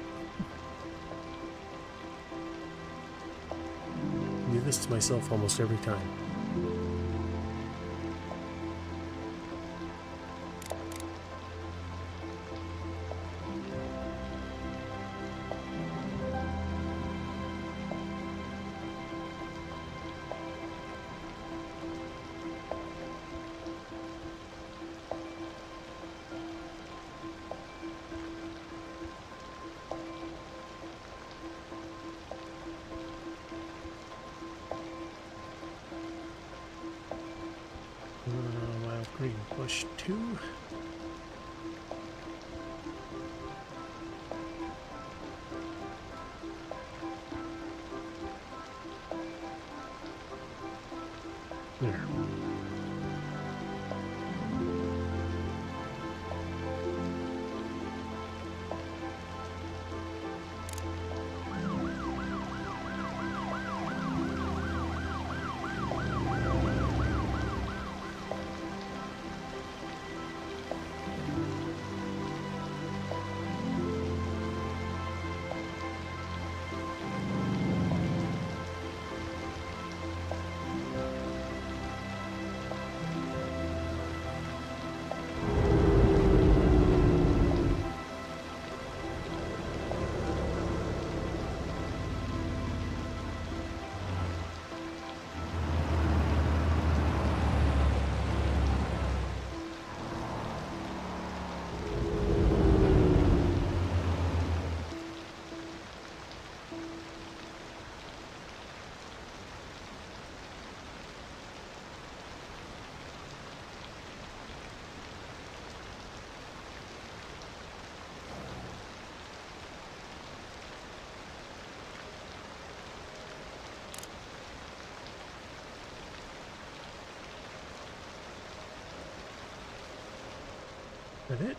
Do this to myself almost every time. Wild green bush 2. There. That it?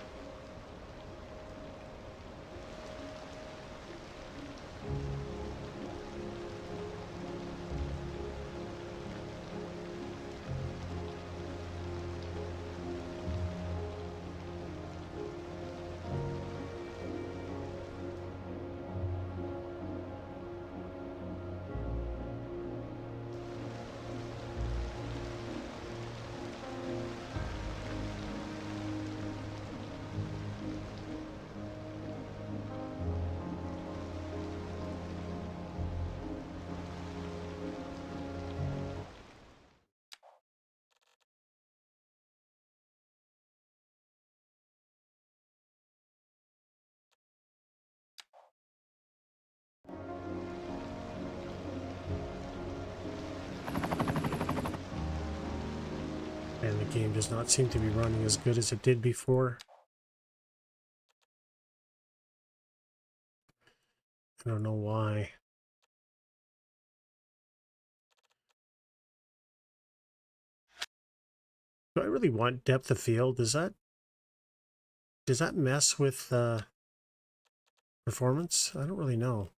And the game does not seem to be running as good as it did before. I don't know why. Do I really want depth of field? Does that mess with performance? I don't really know.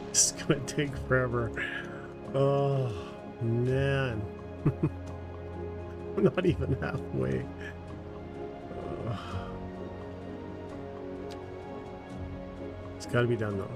This is gonna take forever. Oh man. I'm not even halfway. Ugh. It's gotta be done though.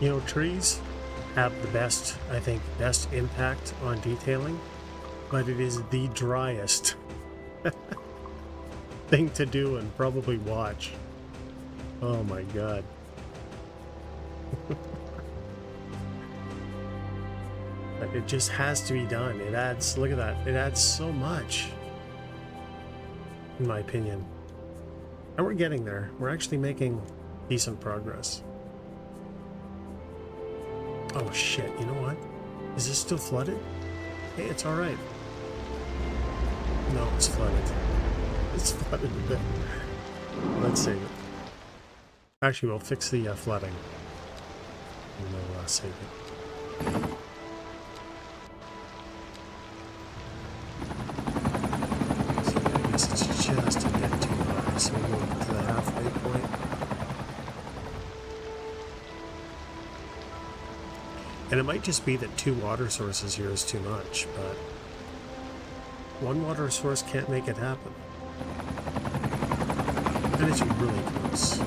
You know, trees have the best, I think, best impact on detailing, but it is the driest thing to do and probably watch. Oh my god. But it just has to be done. It adds, look at that, it adds so much, in my opinion. And we're getting there. We're actually making decent progress. Oh shit, you know what? Is this still flooded? Hey, it's alright. No, it's flooded. It's flooded a bit. Let's save it. Actually, we'll fix the flooding. And we'll save it. So I guess it's just a bit too high, so we'll go to the halfway point. And it might just be that 2 water sources here is too much, but 1 water source can't make it happen. And it's really close.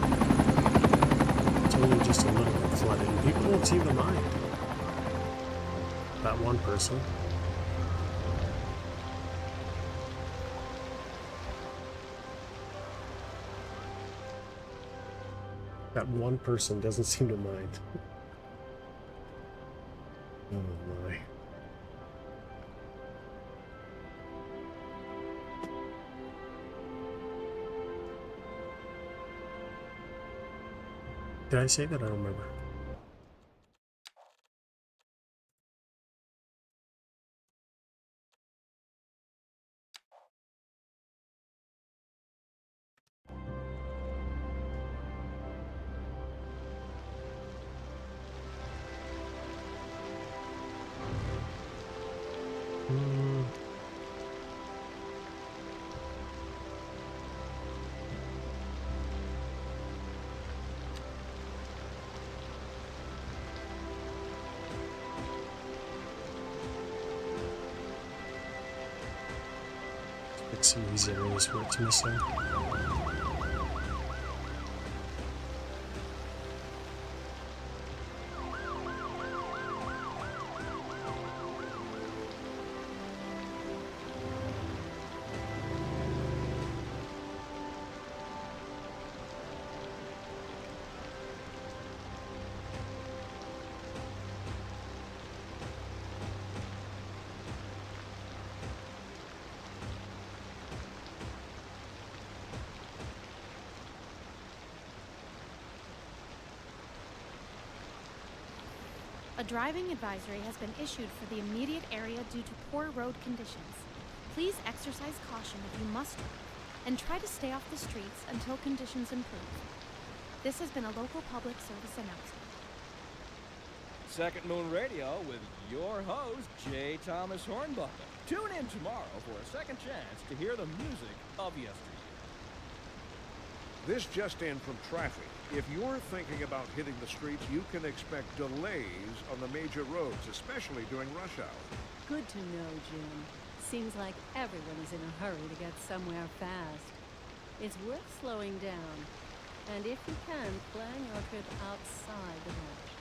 It's only just a little bit flooded. People don't seem to mind. That one person. That one person doesn't seem to mind. Oh my. Did I say that? I don't remember. Fix some of these areas where it's missing. A driving advisory has been issued for the immediate area due to poor road conditions. Please exercise caution if you must drive, and try to stay off the streets until conditions improve. This has been a local public service announcement. Second Moon Radio with your host, J. Thomas Hornbuckle. Tune in tomorrow for a second chance to hear the music of yesteryear. This just in from traffic. If you're thinking about hitting the streets, you can expect delays on the major roads, especially during rush hour. Good to know, Jim. Seems like everyone is in a hurry to get somewhere fast. It's worth slowing down. And if you can, plan your trip outside the rush.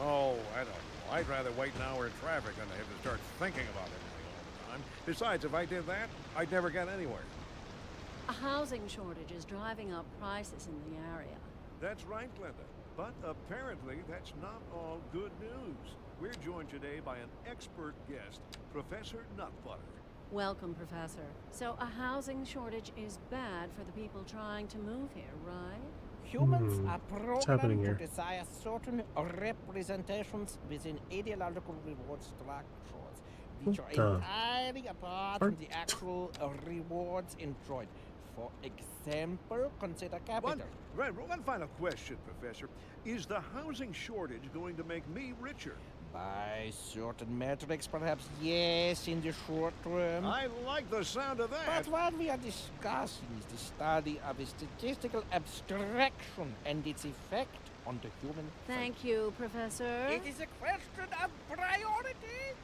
Oh, I don't know. I'd rather wait an hour in traffic than to have to start thinking about everything all the time. Besides, if I did that, I'd never get anywhere. A housing shortage is driving up prices in the area. That's right, Glenda. But apparently, that's not all good news. We're joined today by an expert guest, Professor Nutbutter. Welcome, Professor. So a housing shortage is bad for the people trying to move here, right? Humans are What's happening programmed to here? desire certain representations within ideological reward structures, which What are the entirely apart from the actual rewards enjoyed. For example, consider capital. One final question, Professor. Is the housing shortage going to make me richer? By certain metrics, perhaps yes, in the short term. I like the sound of that. But what we are discussing is the study of a statistical abstraction and its effect on the human. Thank you, Professor. It is a question of priority.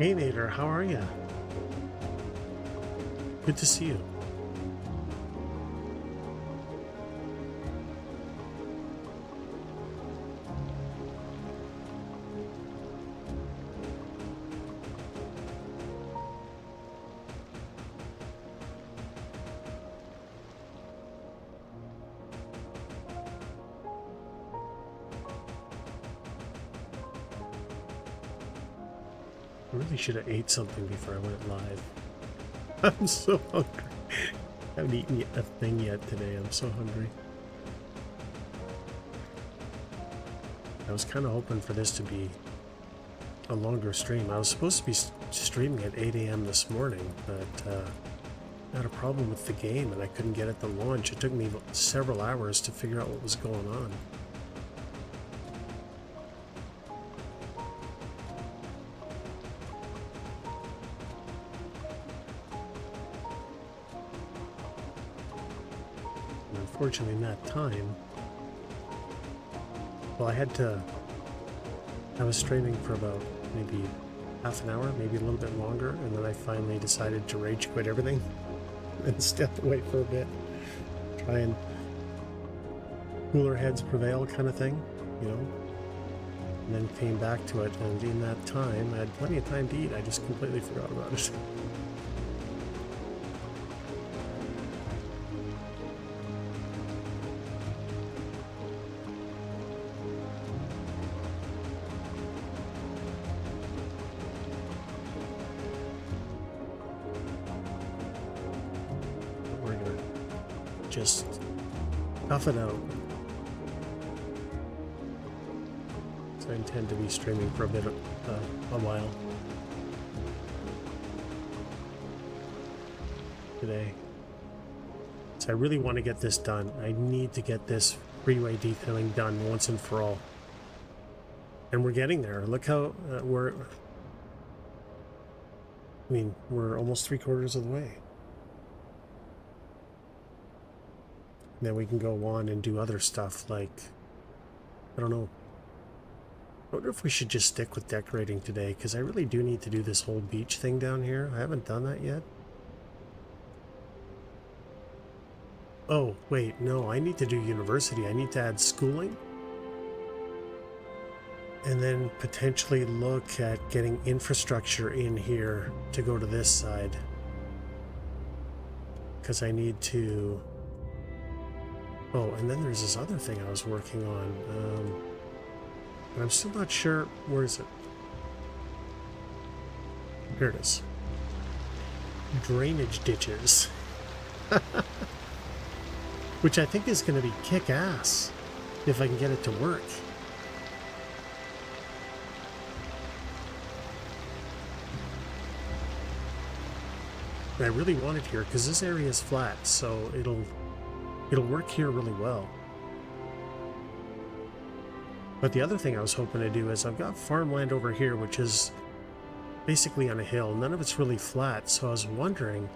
Hey Nader, how are you? Good to see you. I really should have ate something before I went live. I'm so hungry. I haven't eaten a thing yet today. I'm so hungry. I was kind of hoping for this to be a longer stream. I was supposed to be streaming at 8 a.m. this morning, but I had a problem with the game and I couldn't get it to launch. It took me several hours to figure out what was going on. Unfortunately, in that time, well, I was streaming for about maybe half an hour, maybe a little bit longer, and then I finally decided to rage quit everything and step away for a bit. Try and cooler heads prevail kind of thing, you know? And then came back to it, and in that time, I had plenty of time to eat. I just completely forgot about it. Just tough it out. So I intend to be streaming for a while today. So I really want to get this done. I need to get this freeway detailing done once and for all. And we're getting there. Look how we're almost 3/4 of the way. Then we can go on and do other stuff like, I don't know. I wonder if we should just stick with decorating today, because I really do need to do this whole beach thing down here. I haven't done that yet. Oh, wait, no, I need to do university. I need to add schooling. And then potentially look at getting infrastructure in here to go to this side. Because I need to... Oh, and then there's this other thing I was working on. But I'm still not sure. Where is it? Here it is. Drainage ditches. Which I think is going to be kick-ass if I can get it to work. And I really want it here because this area is flat, so it'll work here really well. But the other thing I was hoping to do is I've got farmland over here, which is basically on a hill. None of it's really flat, so I was wondering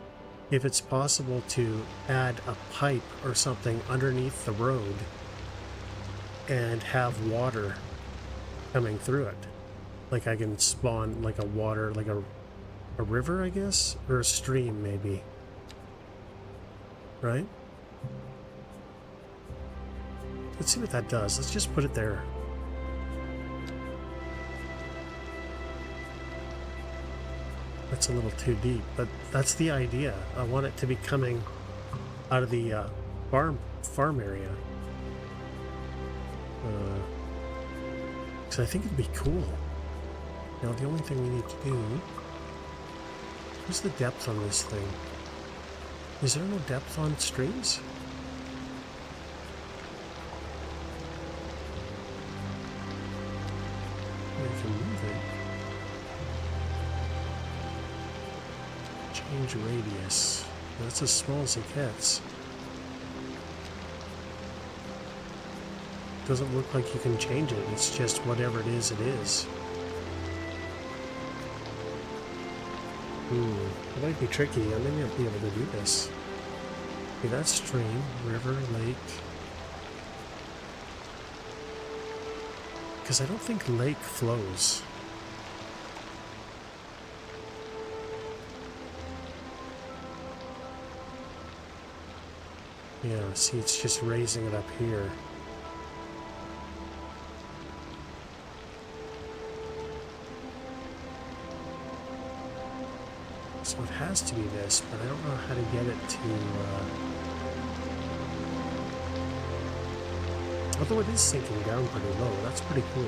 if it's possible to add a pipe or something underneath the road and have water coming through it. Like I can spawn like a water, like a river, I guess? Or a stream, maybe. Right? Let's see what that does. Let's just put it there. That's a little too deep, but that's the idea. I want it to be coming out of the farm area. Because I think it'd be cool. Now, the only thing we need to do... What's the depth on this thing? Is there no depth on streams? I can move it. Change radius. That's as small as it gets. Doesn't look like you can change it. It's just whatever it is, it is. It might be tricky. I may not be able to do this. Okay, that's stream, river, lake. Because I don't think lake flows. Yeah, see, it's just raising it up here. So it has to be this, but I don't know how to get it to... Although it is sinking down pretty low, that's pretty cool.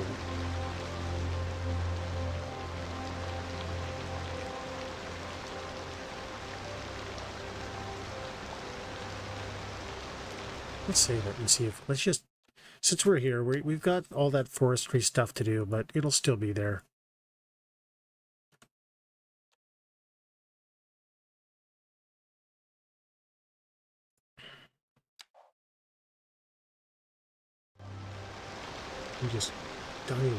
Let's save it and see if... Let's just... Since we're here, we've got all that forestry stuff to do, but it'll still be there. I'm just dying to know.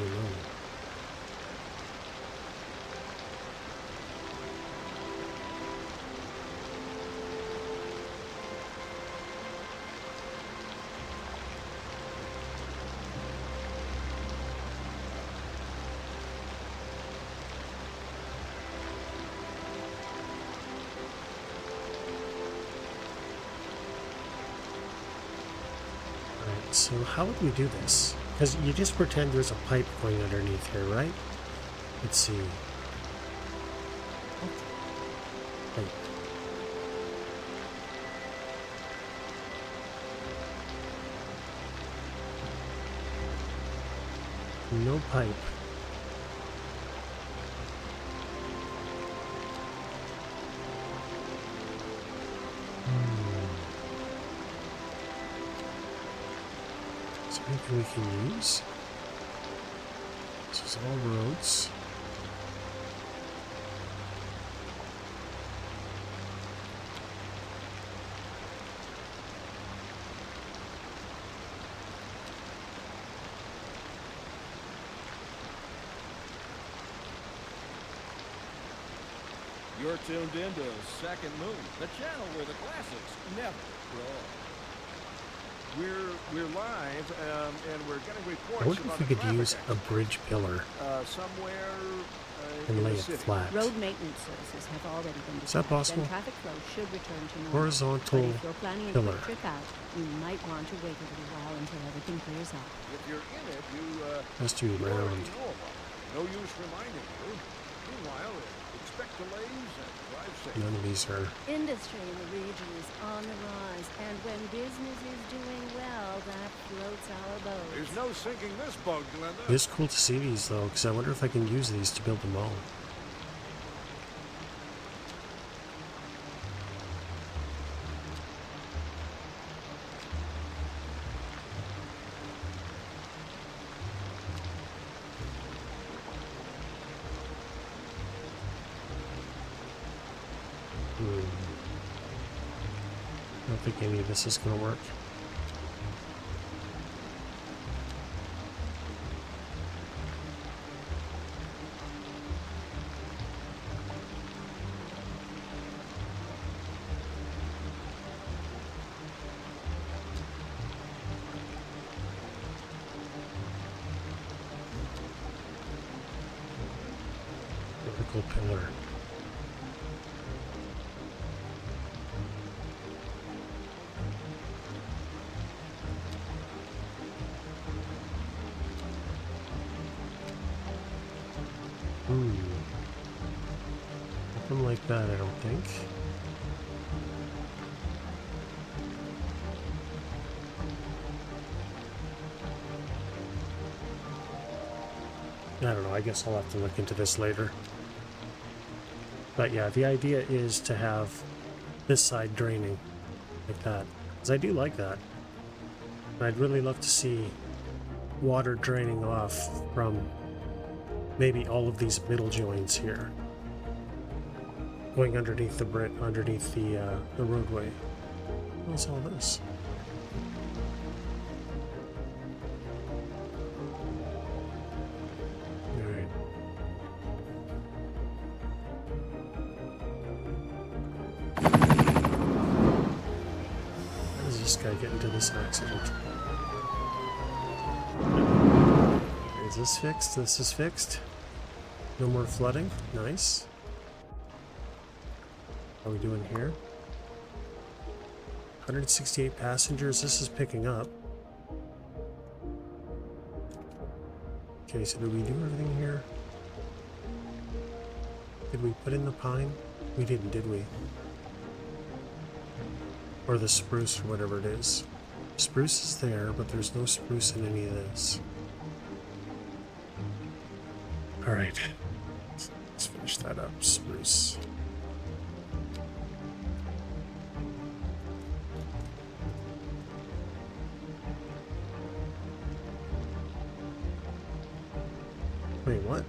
Alright, so how would we do this? Because you just pretend there's a pipe going underneath here, right? Let's see. Pipe. No pipe. Is there anything we can use? This is all roads. You're tuned into Second Moon, the channel where the classics never grow. We're live, and we're getting I reports wonder about if we a could traffic use a bridge pillar somewhere and in lay the it city. flat. Road maintenance services have already been Is that dispatched, possible? and traffic flow should return to normal. Horizontal But if you're planning a pillar. quick trip out, you might want to wait a little while until everything clears up. If you're in it, you Has to be you already round. know about it. No use reminding you. Meanwhile, expect delays and drive safe. None of these are... Industry in the region is on the rise, and when business is doing well, that floats our boat. There's no sinking this boat, Glenda. It is cool to see these though, because I wonder if I can use these to build them all. I don't think any of this is going to work. Vertical pillar. Nothing like that, I don't think. I don't know, I guess I'll have to look into this later. But yeah, the idea is to have this side draining like that. Because I do like that. And I'd really love to see water draining off from maybe all of these middle joints here, going underneath the roadway. What's all this? All right. How does this guy get into this accident? Is this fixed? This is fixed. No more flooding. Nice. How are we doing here? 168 passengers. This is picking up. Okay, so did we do everything here? Did we put in the pine? We didn't, did we? Or the spruce, or whatever it is. Spruce is there, but there's no spruce in any of this. Alright. Let's finish that up. Spruce. Wait, what?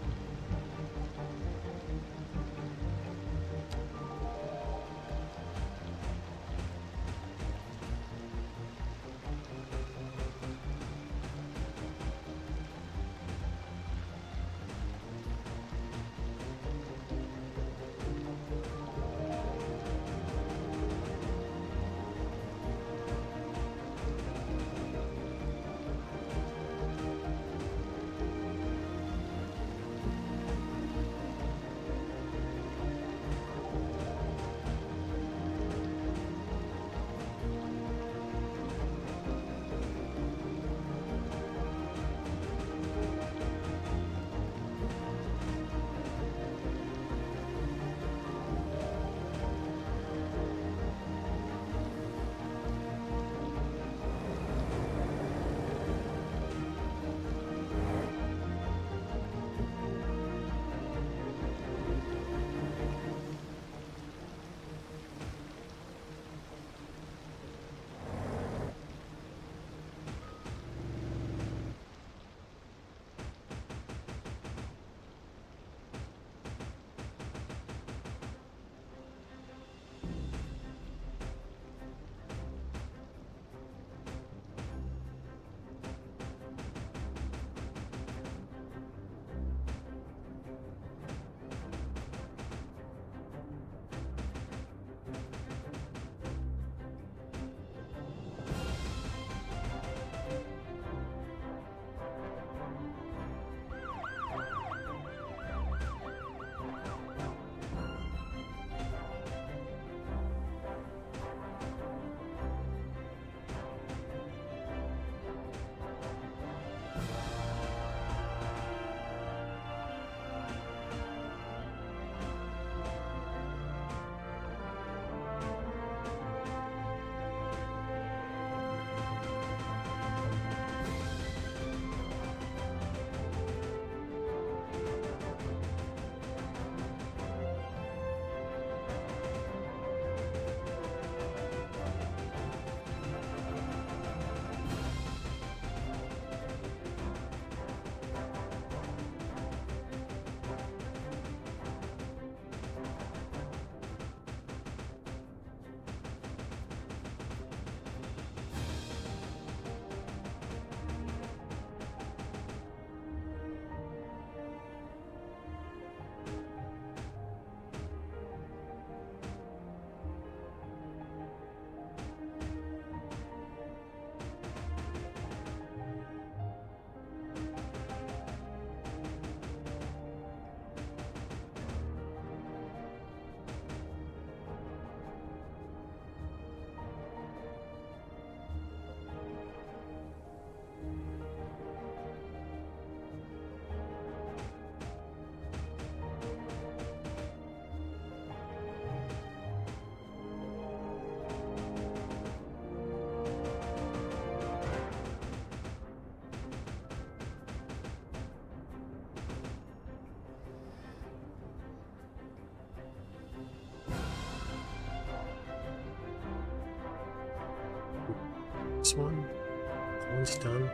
This one? That one's done.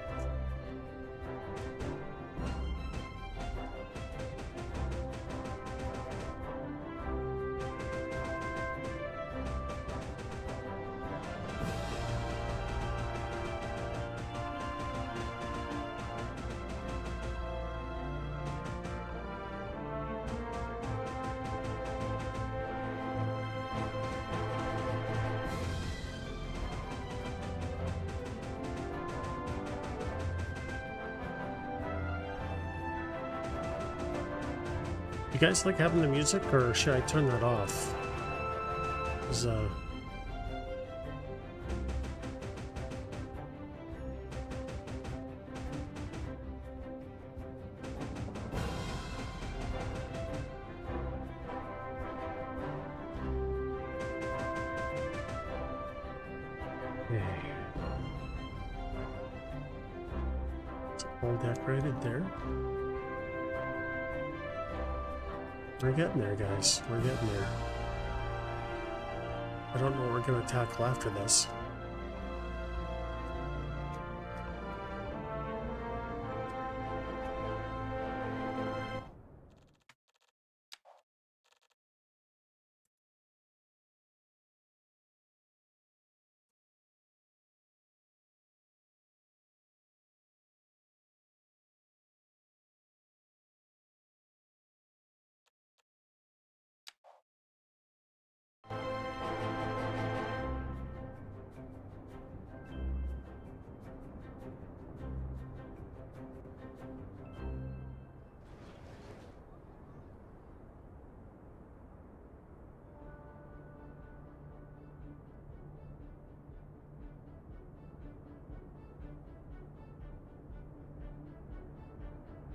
You guys like having the music, or should I turn that off? 'Cause, Okay. So all decorated there. We're getting there, guys. We're getting there. I don't know what we're going to tackle after this.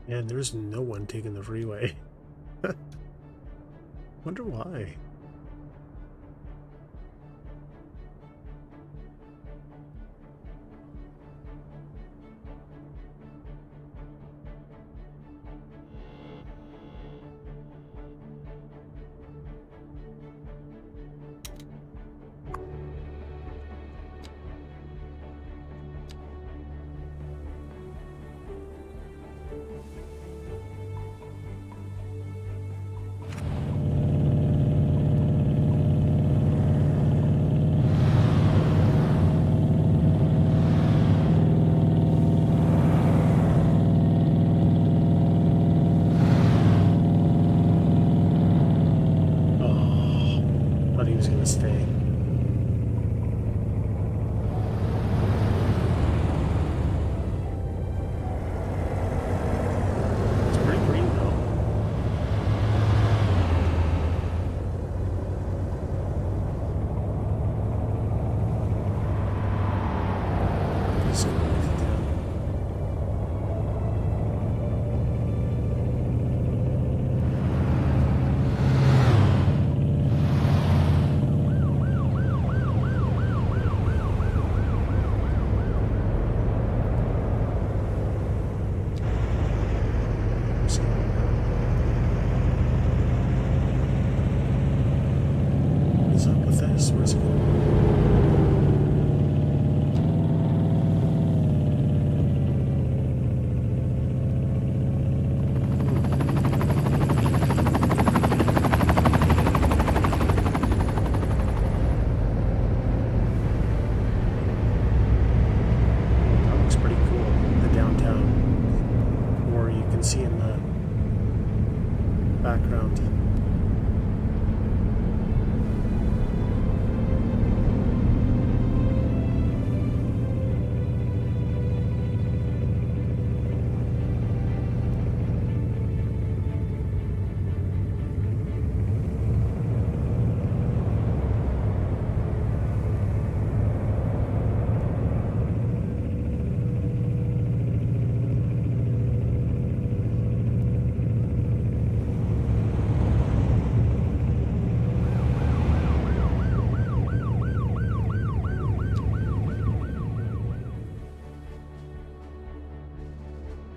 Man, there's no one taking the freeway. Wonder why. Thought he was going to stay. It's pretty green though. He's going to make it down. What's up with this? Where's it going? That looks pretty cool. The downtown, or you can see in the background.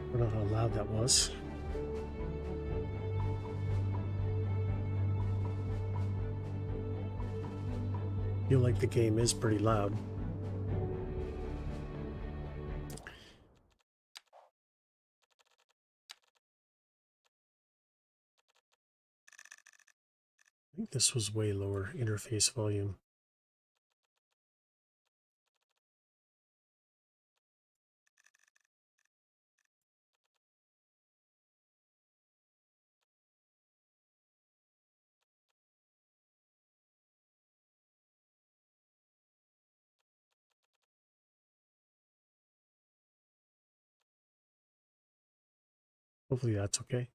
I don't know how loud that was. I feel like the game is pretty loud. I think this was way lower interface volume. Hopefully that's okay.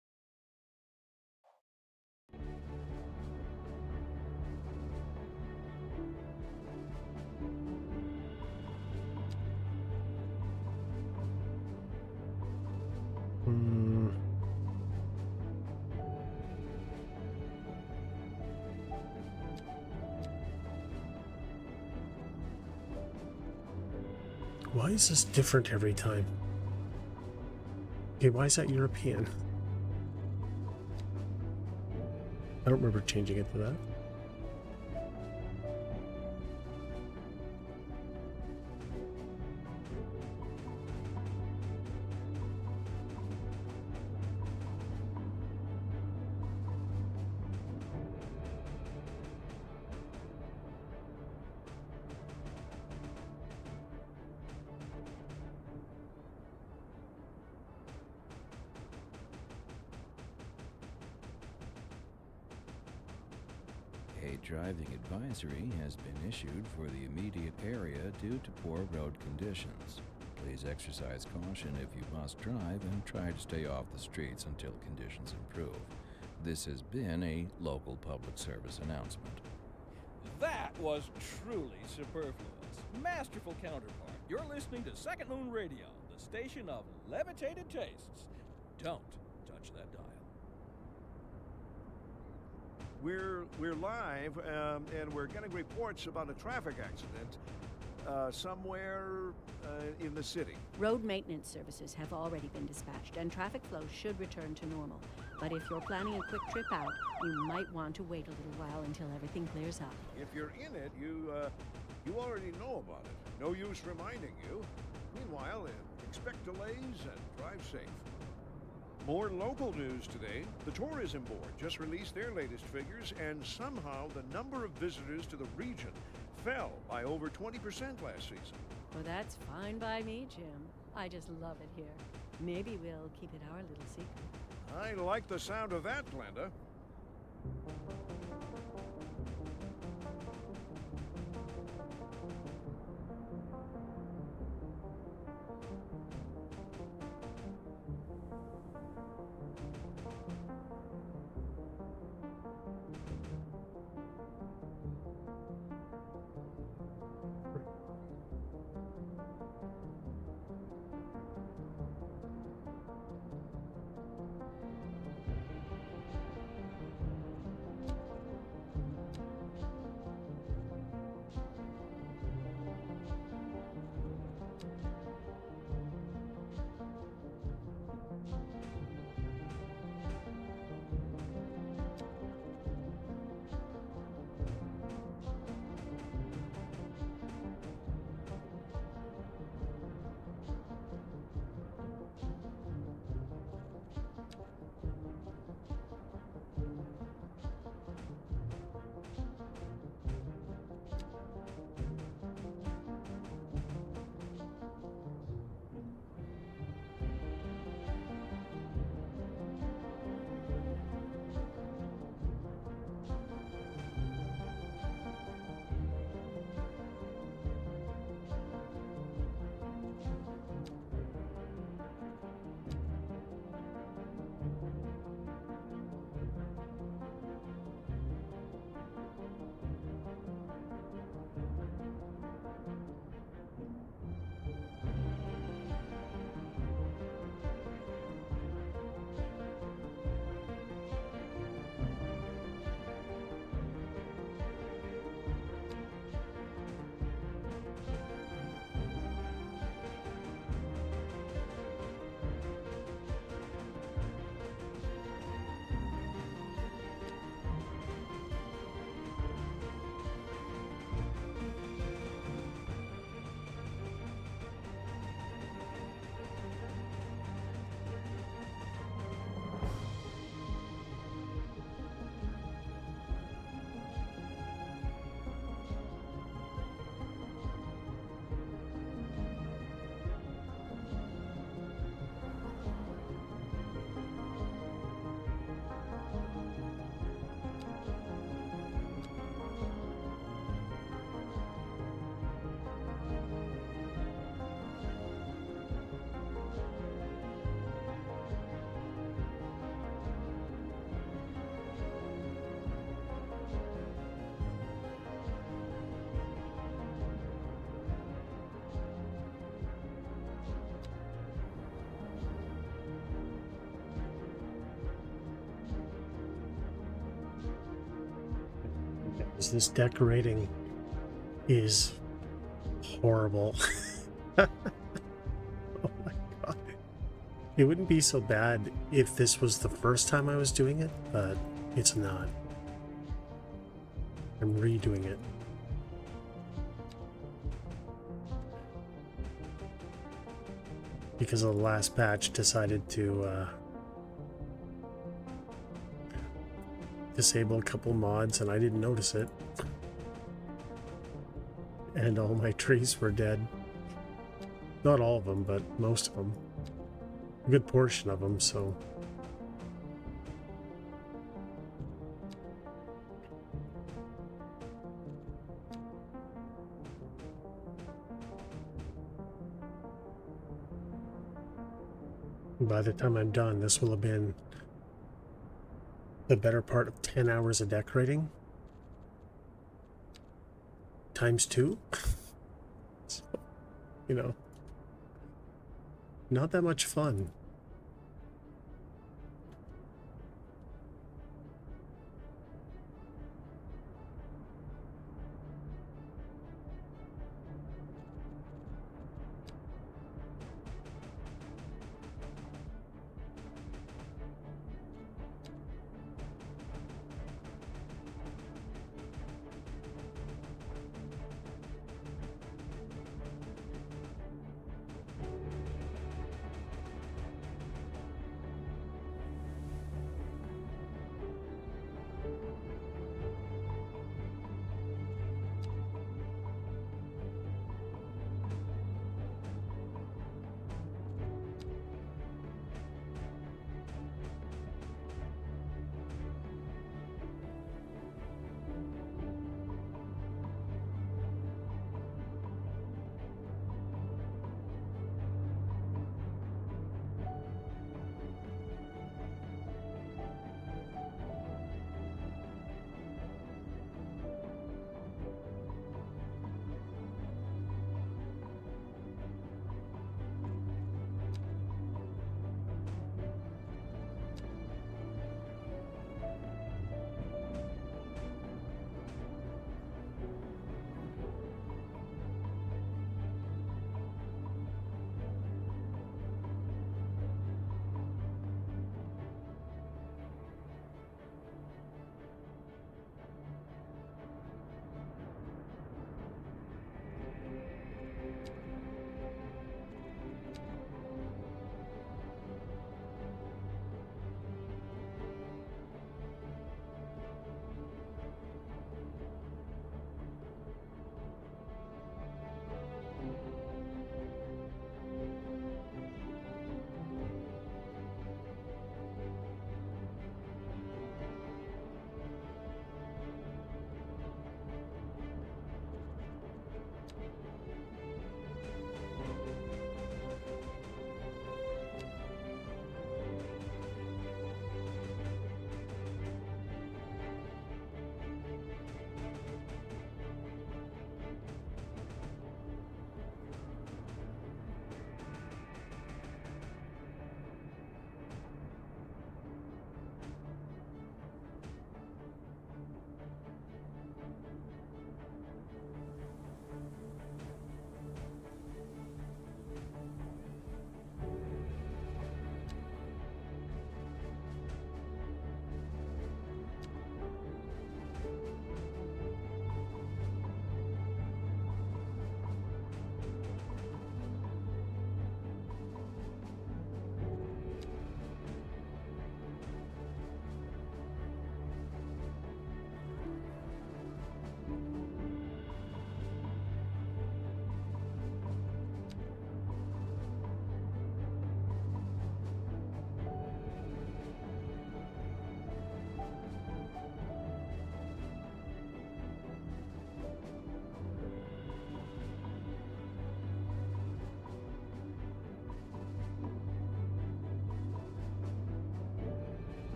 Hmm. Why is this different every time? Okay, why is that European? I don't remember changing it to that. A driving advisory has been issued for the immediate area due to poor road conditions. Please exercise caution if you must drive and try to stay off the streets until conditions improve. This has been a local public service announcement. That was truly superfluous. Masterful counterpart. You're listening to Second Moon Radio, the station of levitated tastes. Don't touch that dial. We're live, and we're getting reports about a traffic accident somewhere in the city. Road maintenance services have already been dispatched, and traffic flow should return to normal. But if you're planning a quick trip out, you might want to wait a little while until everything clears up. If you're in it, you already know about it. No use reminding you. Meanwhile, expect delays and drive safe. More local news today. The tourism board just released their latest figures, and somehow the number of visitors to the region fell by over 20% last season. Well, that's fine by me, Jim. I just love it here. Maybe we'll keep it our little secret. I like the sound of that, Glenda. This decorating is horrible. Oh my god. It wouldn't be so bad if this was the first time I was doing it, but it's not. I'm redoing it. Because the last patch decided to disable a couple mods and I didn't notice it. And all my trees were dead. Not all of them, but most of them. A good portion of them, so... By the time I'm done, this will have been the better part of 10 hours of decorating. Times 2. So, you know, not that much fun.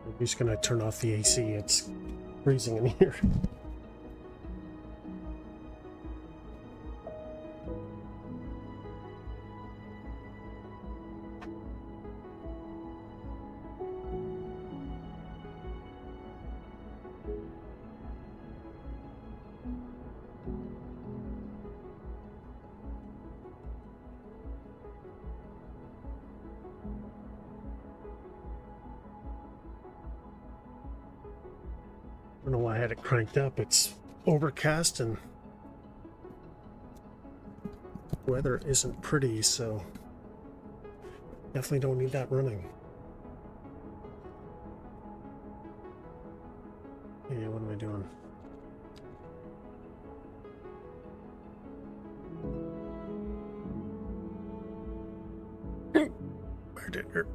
I'm just gonna turn off the AC. It's freezing in here. I don't know why I had it cranked up. It's overcast and weather isn't pretty, so definitely don't need that running. Yeah, what am I doing? Where did it?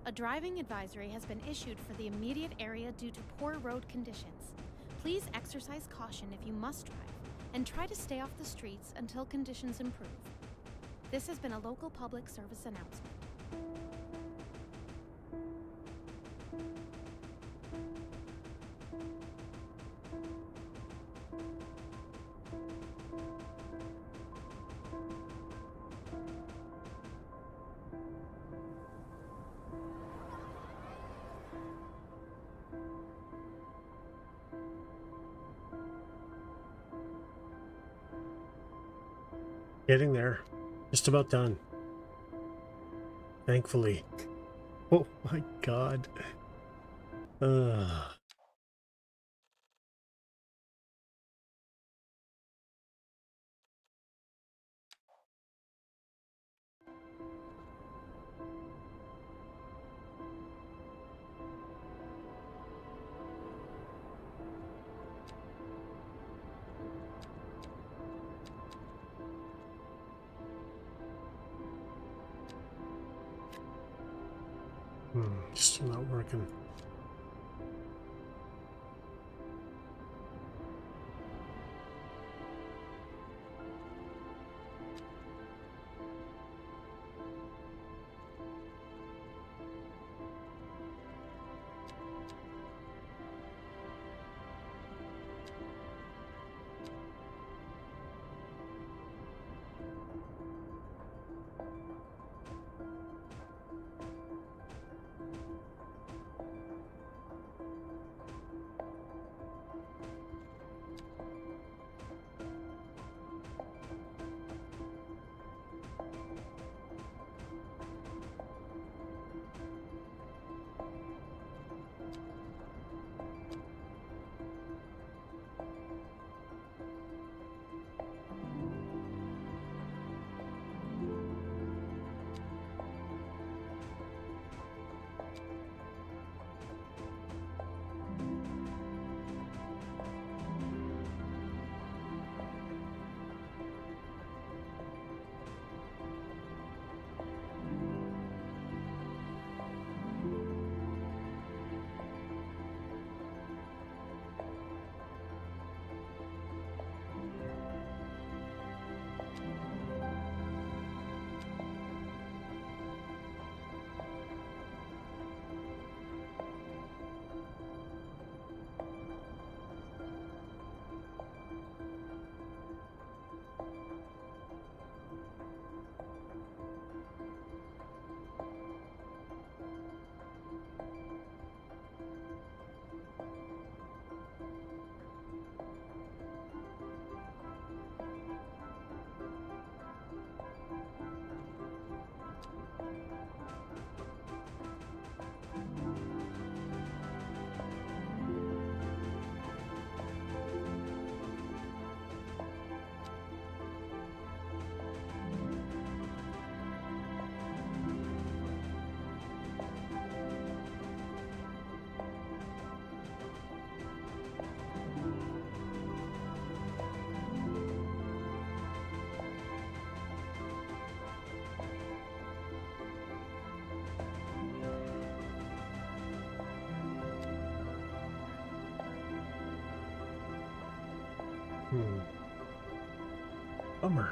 A driving advisory has been issued for the immediate area due to poor road conditions. Please exercise caution if you must drive, and try to stay off the streets until conditions improve. This has been a local public service announcement. Getting there. Just about done. Thankfully. Oh my god. Still not working. Bummer.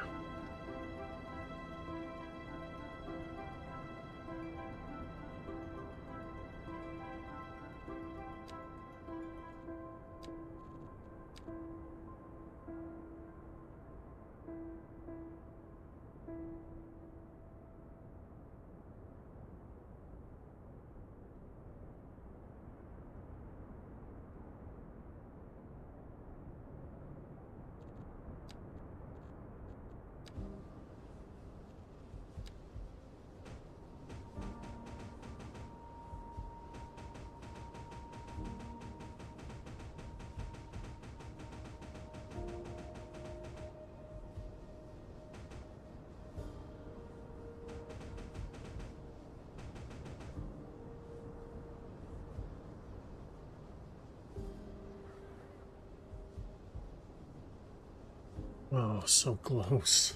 Oh, so close.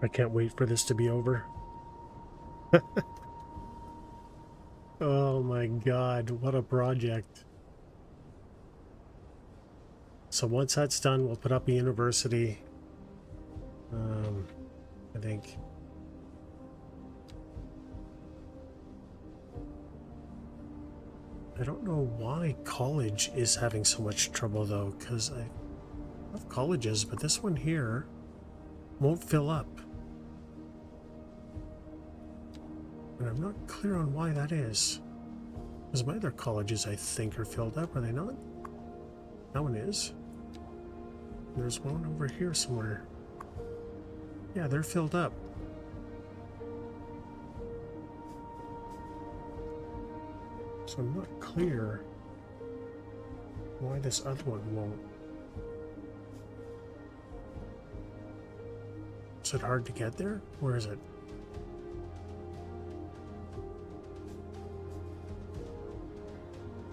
I can't wait for this to be over. Oh my god, what a project. So once that's done, we'll put up a university. I think. I don't know why college is having so much trouble though, because I love colleges, but this one here won't fill up. And I'm not clear on why that is. Because my other colleges, I think, are filled up, are they not? That one is. There's one over here somewhere. Yeah, they're filled up. So I'm not clear why this other one won't. Is it hard to get there? Where is it?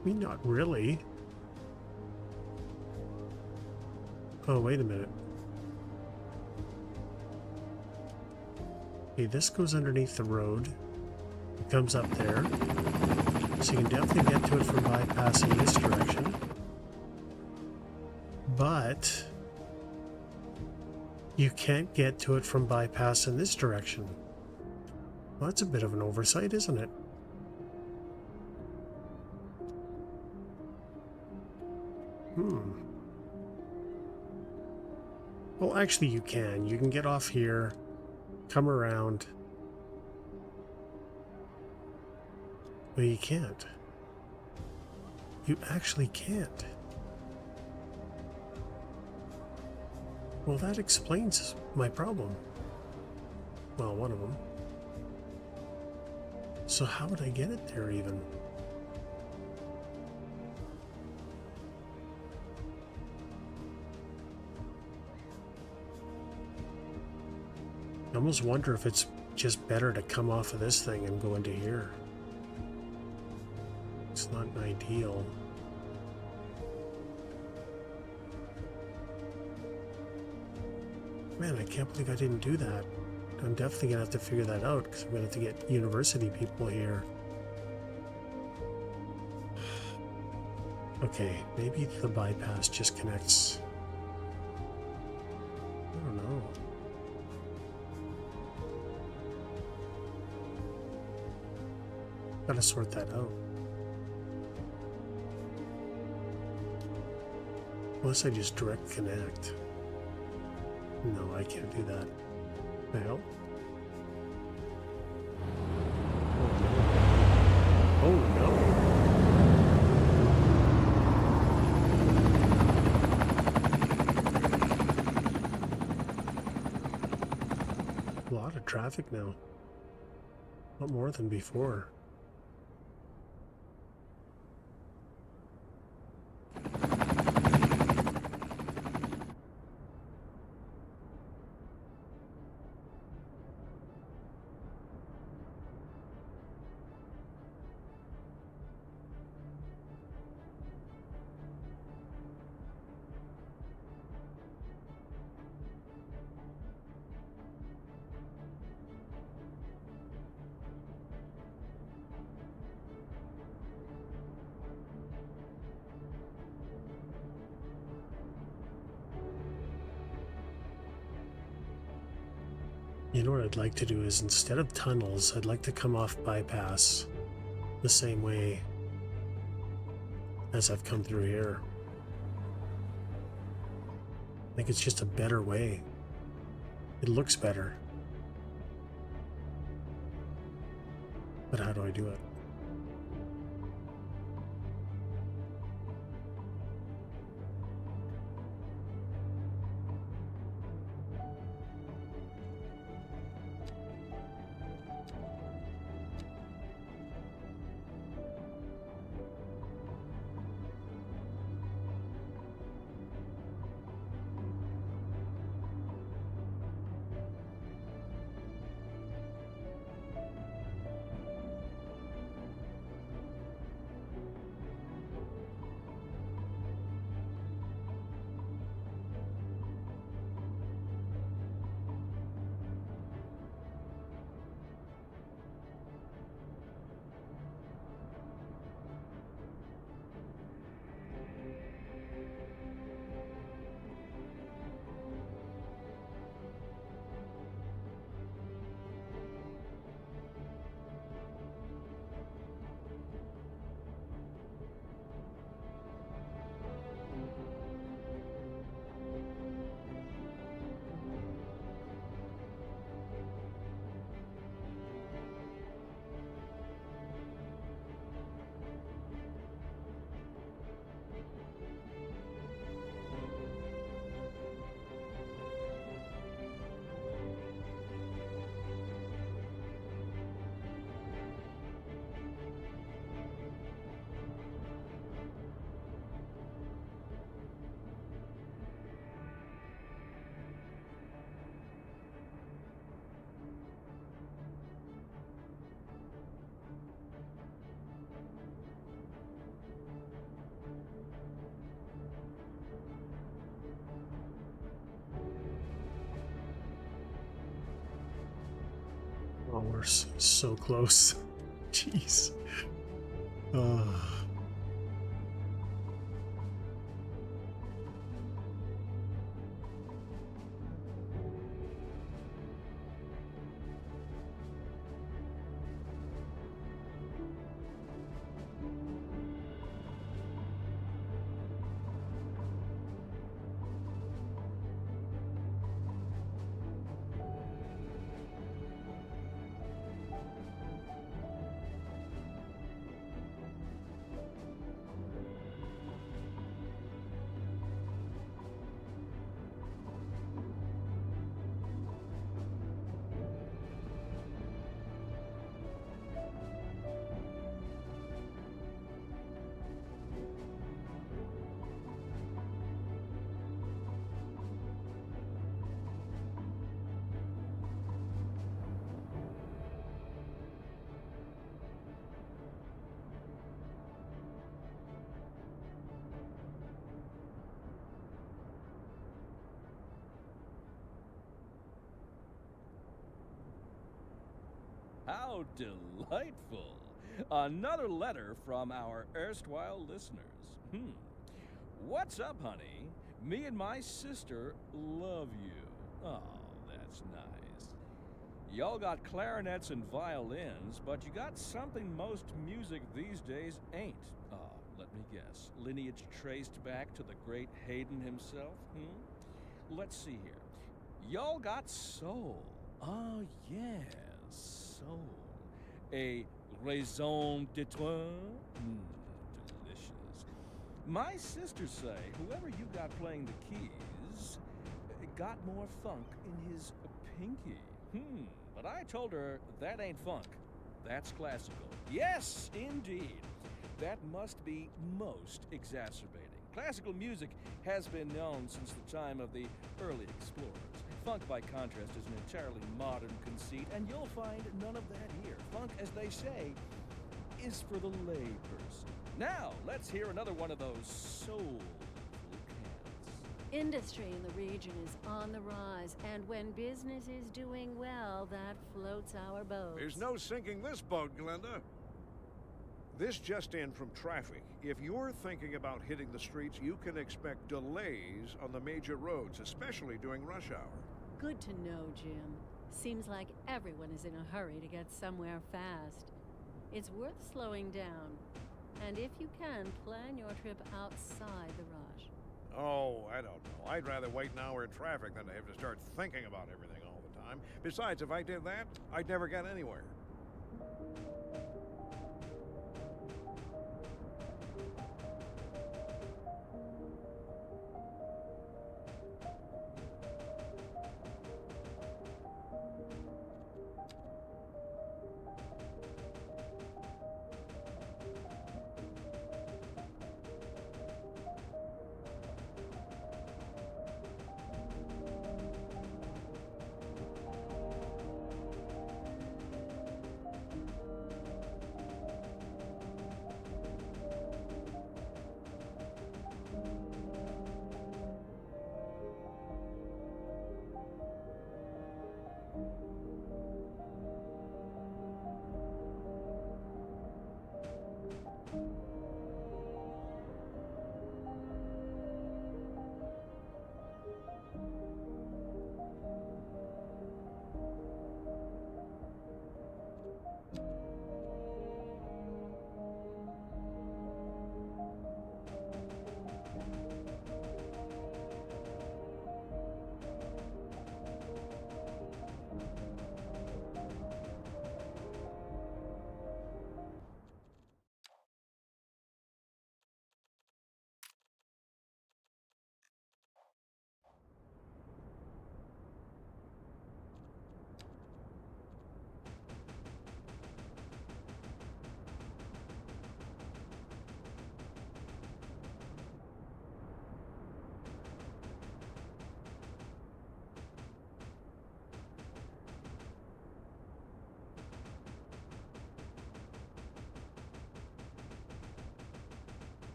I mean, not really. Oh, wait a minute. Okay, this goes underneath the road. It comes up there. So you can definitely get to it from bypassing this direction. But you can't get to it from bypassing this direction. Well, that's a bit of an oversight, isn't it? Well, actually you can. You can get off here, come around. Well, you can't. You actually can't. Well, that explains my problem. Well, one of them. So how would I get it there even? I almost wonder if it's just better to come off of this thing and go into here. It's not ideal. Man, I can't believe I didn't do that. I'm definitely gonna have to figure that out because I'm gonna have to get university people here. Okay, maybe the bypass just connects. I don't know. Gotta sort that out. Unless I just direct connect. No, I can't do that. The hell? Oh no. A lot of traffic now. A lot more than before. You know what I'd like to do is, instead of tunnels, I'd like to come off bypass the same way as I've come through here. I think it's just a better way. It looks better. But how do I do it? Oh, we're so close. Jeez. How delightful! Another letter from our erstwhile listeners. What's up, honey? Me and my sister love you. Oh, that's nice. Y'all got clarinets and violins, but you got something most music these days ain't. Let me guess. Lineage traced back to the great Haydn himself? Let's see here. Y'all got soul. Oh, yes, soul. A raison d'etre? Delicious. My sisters say whoever you got playing the keys got more funk in his pinky. But I told her that ain't funk. That's classical. Yes, indeed. That must be most exacerbating. Classical music has been known since the time of the early explorers. Funk, by contrast, is an entirely modern conceit, and you'll find none of that here. Funk, as they say, is for the layperson. Now, let's hear another one of those soulful cats. Industry in the region is on the rise, and when business is doing well, that floats our boat. There's no sinking this boat, Glenda. This just in from traffic. If you're thinking about hitting the streets, you can expect delays on the major roads, especially during rush hour. Good to know, Jim. Seems like everyone is in a hurry to get somewhere fast. It's worth slowing down. And if you can, plan your trip outside the rush. Oh, I don't know. I'd rather wait an hour in traffic than to have to start thinking about everything all the time. Besides, if I did that, I'd never get anywhere.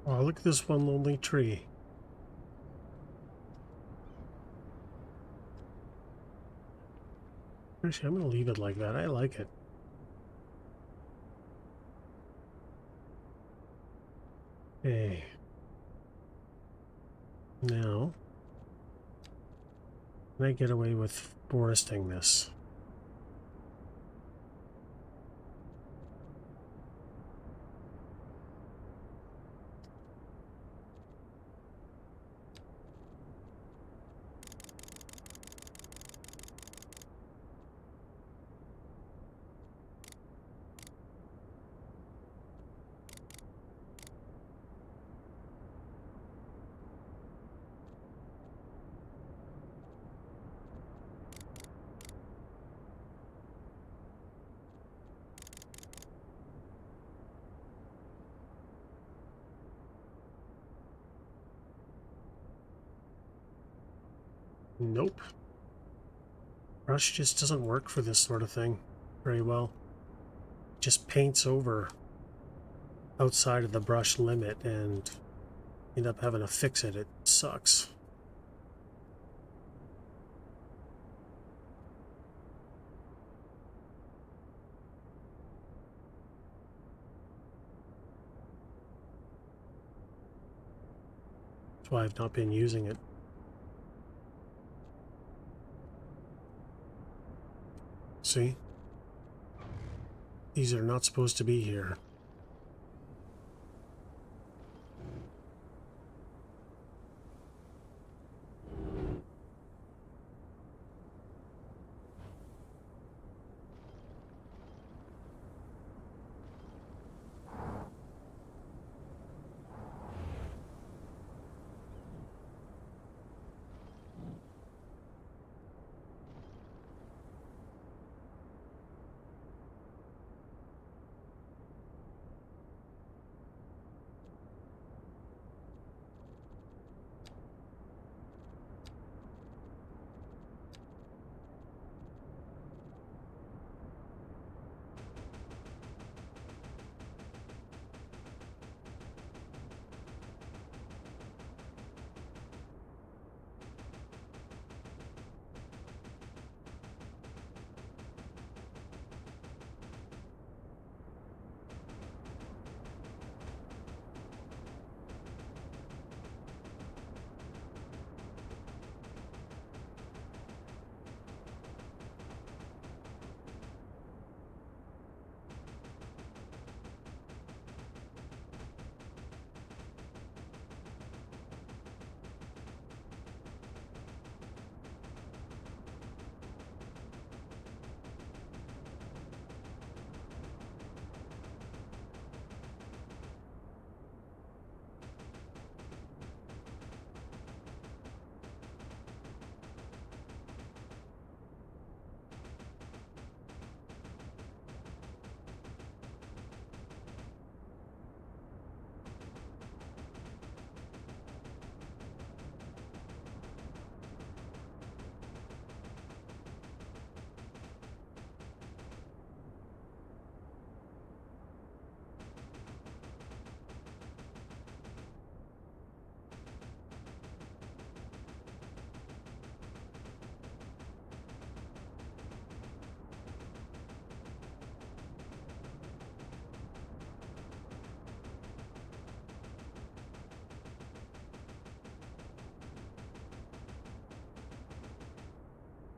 Oh, look at this one lonely tree. Actually, I'm going to leave it like that. I like it. Okay. Now, can I get away with foresting this? Nope. Brush just doesn't work for this sort of thing very well. Just paints over outside of the brush limit and end up having to fix it. It sucks. That's why I've not been using it. See? These are not supposed to be here.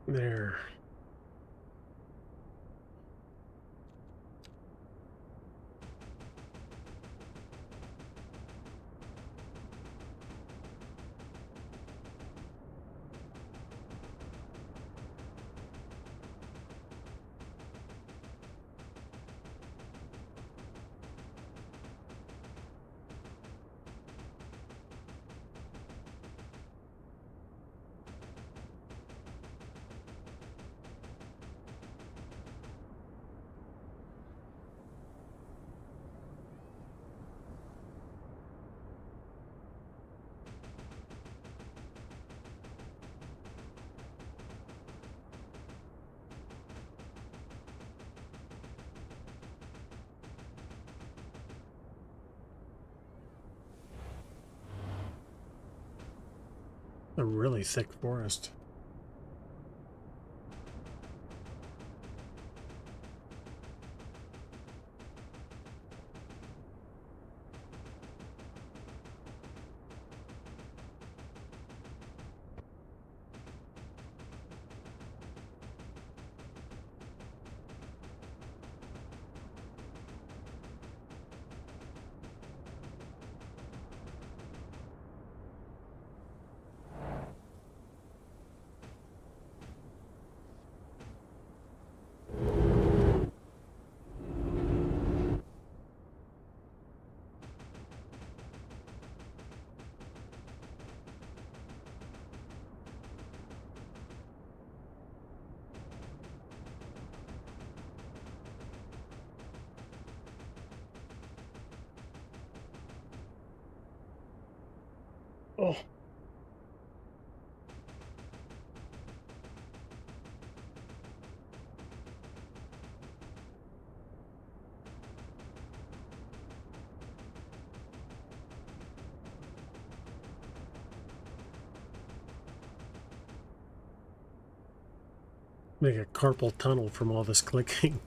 There. A really thick forest. Oh. Make a carpal tunnel from all this clicking.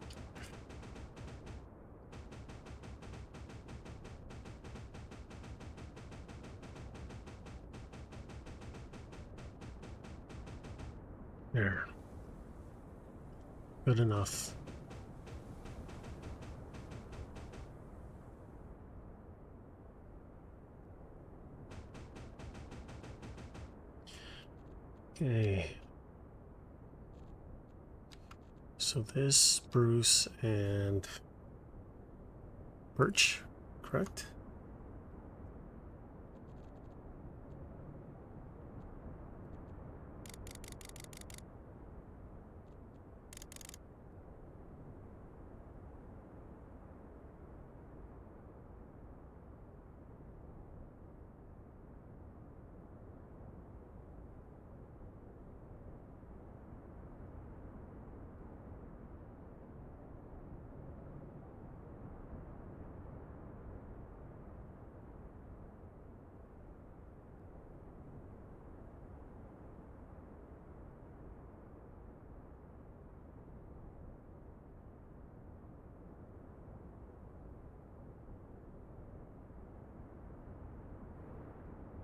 There. Good enough. Okay. So this spruce and birch, correct?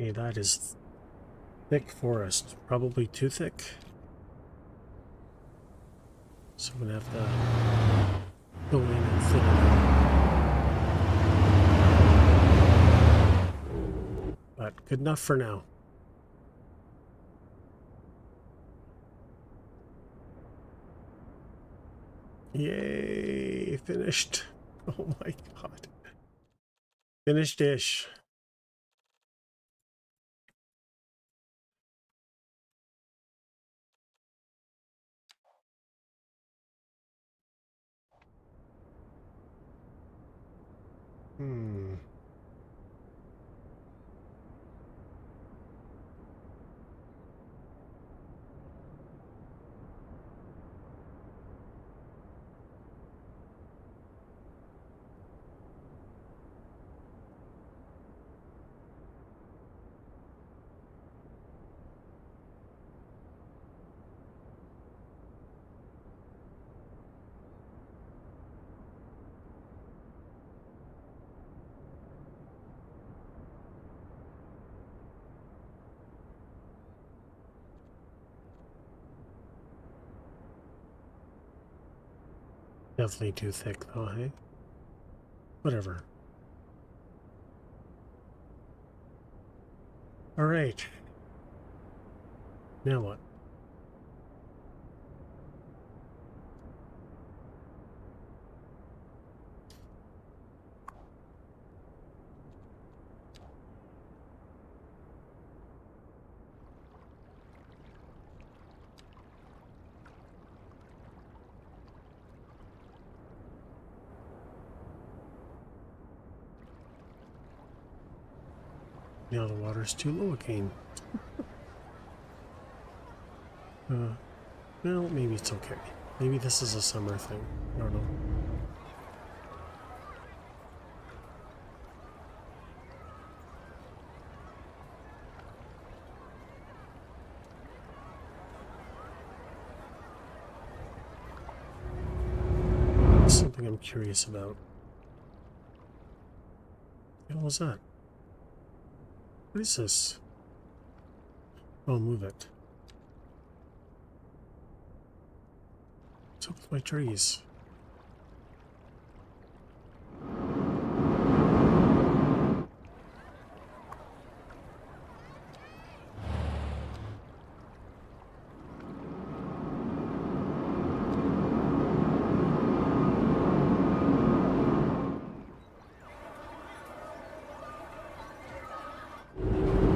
Okay, that is thick forest, probably too thick. So I'm gonna have to go in and thin it out. But good enough for now. Yay, finished. Oh my god. Finished-ish. Hmm. Definitely too thick though, hey? Whatever. Alright. Now what? Now the water's too low again. Well, maybe it's okay. Maybe this is a summer thing. I don't know. Something I'm curious about. What was that? What is this? Oh, move it. What's up with my trees?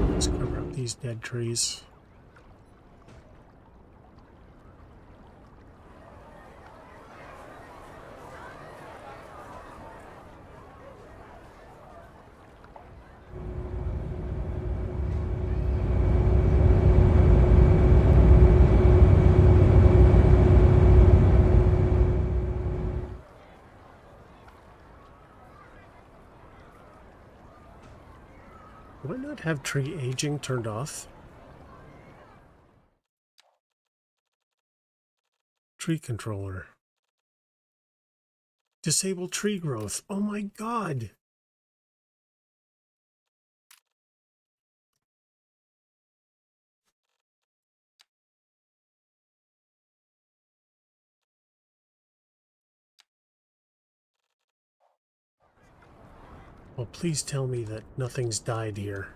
Let's cover up these dead trees. not have tree aging turned off? Tree controller. Disable tree growth. Oh my god! Well, please tell me that nothing's died here.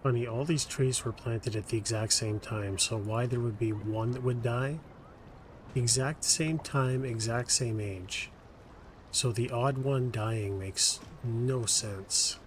Funny, all these trees were planted at the exact same time, so why there would be one that would die? Exact same time, exact same age. So the odd one dying makes no sense.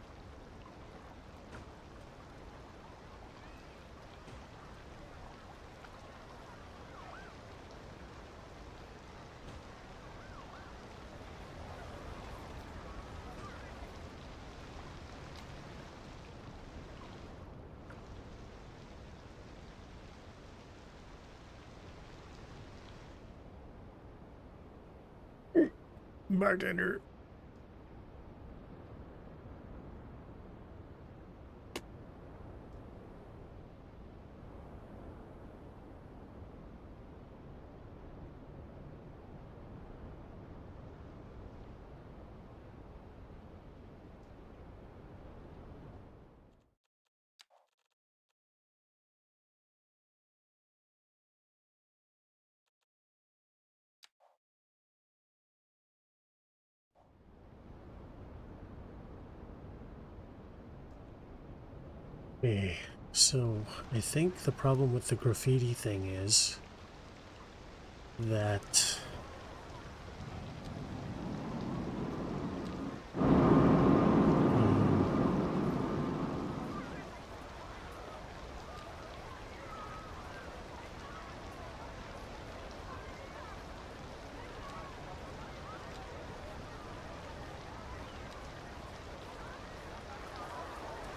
Bartender. Okay, so I think the problem with the graffiti thing is that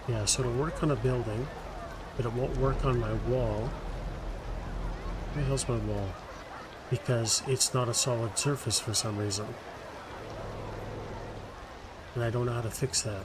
yeah, so it'll work on a building, but it won't work on my wall. Where the hell's my wall? Because it's not a solid surface for some reason. And I don't know how to fix that.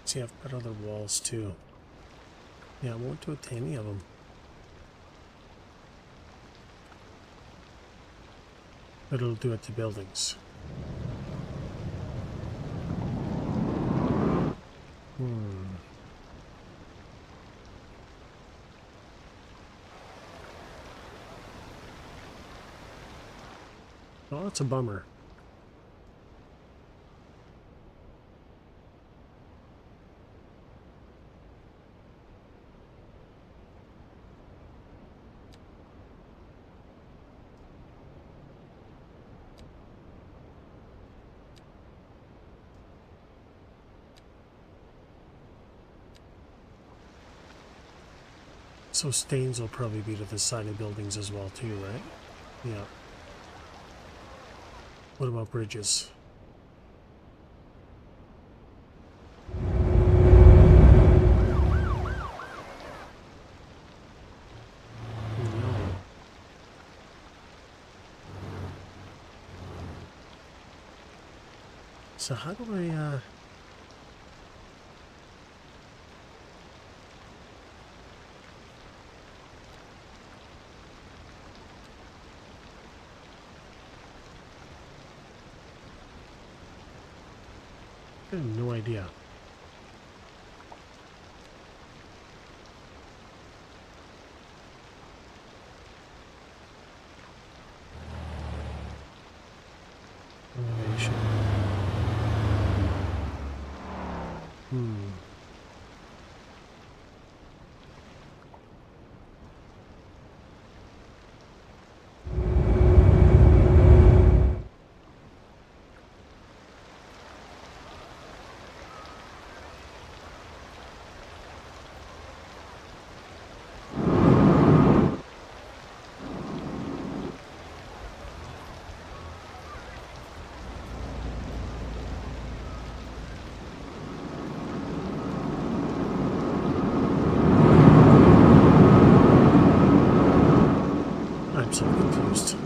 See, I've got other walls too. Yeah, I won't do it to any of them. But it'll do it to buildings. Oh, that's a bummer. So stains will probably be to the side of buildings as well too, right? Yeah. What about bridges? No. So how do I, I have no idea. Elevation. I'm so confused.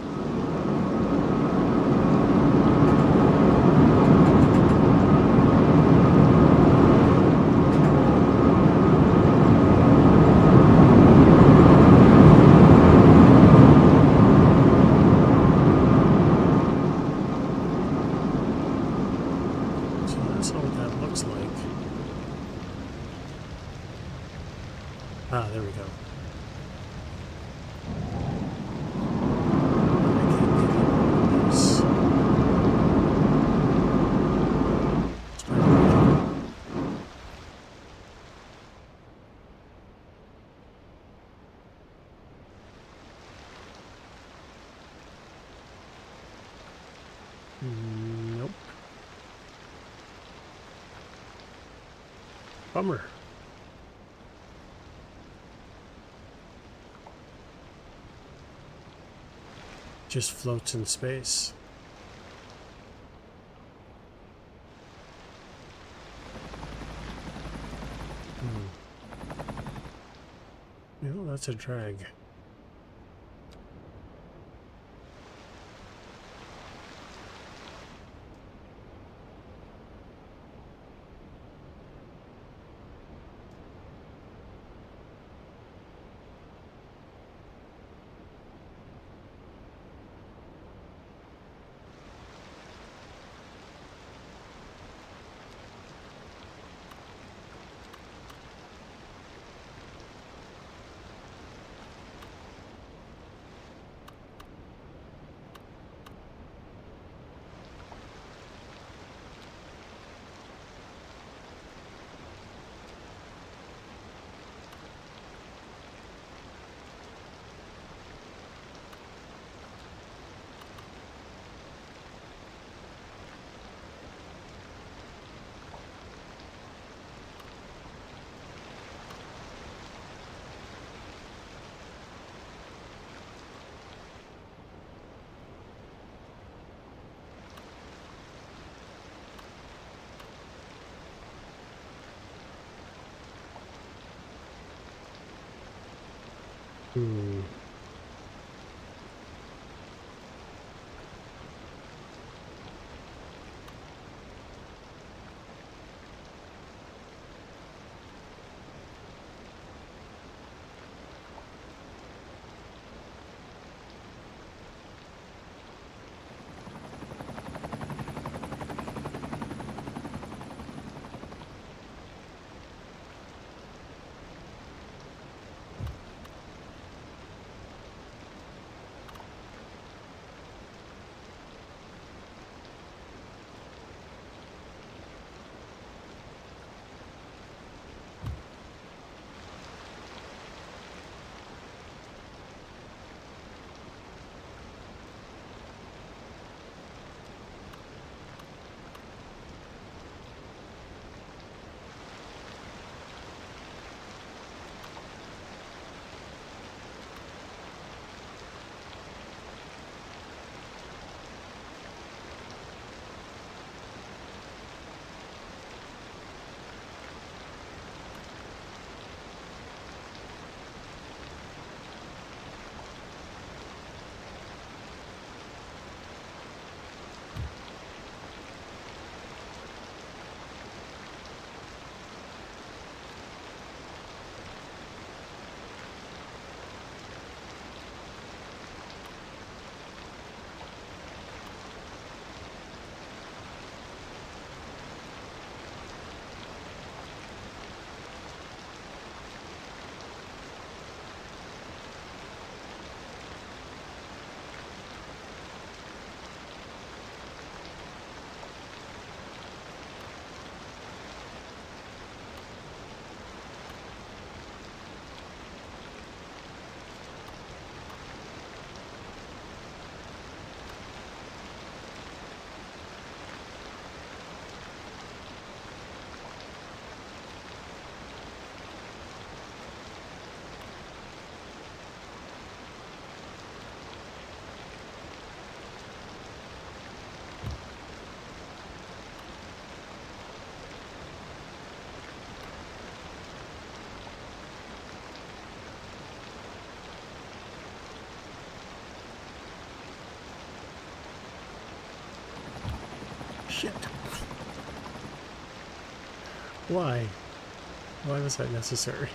So that's not what that looks like. Ah, there we go. Nope. Bummer. Just floats in space. You know, that's a drag. Hmm. Shit. Why? Why was that necessary?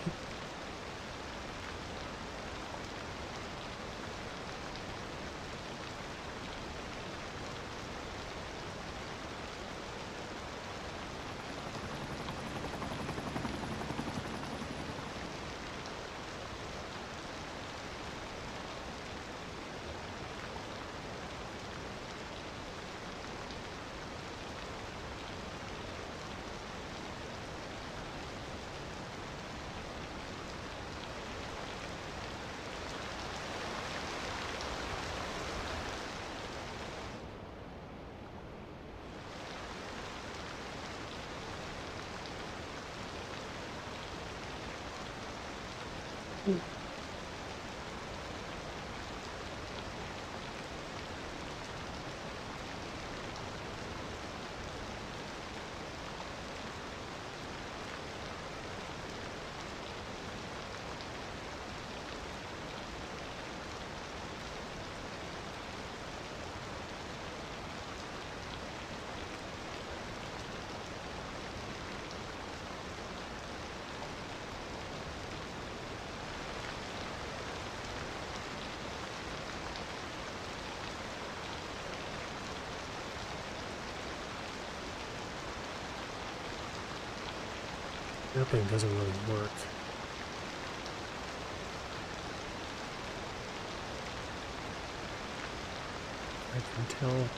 Mapping doesn't really work. I can tell.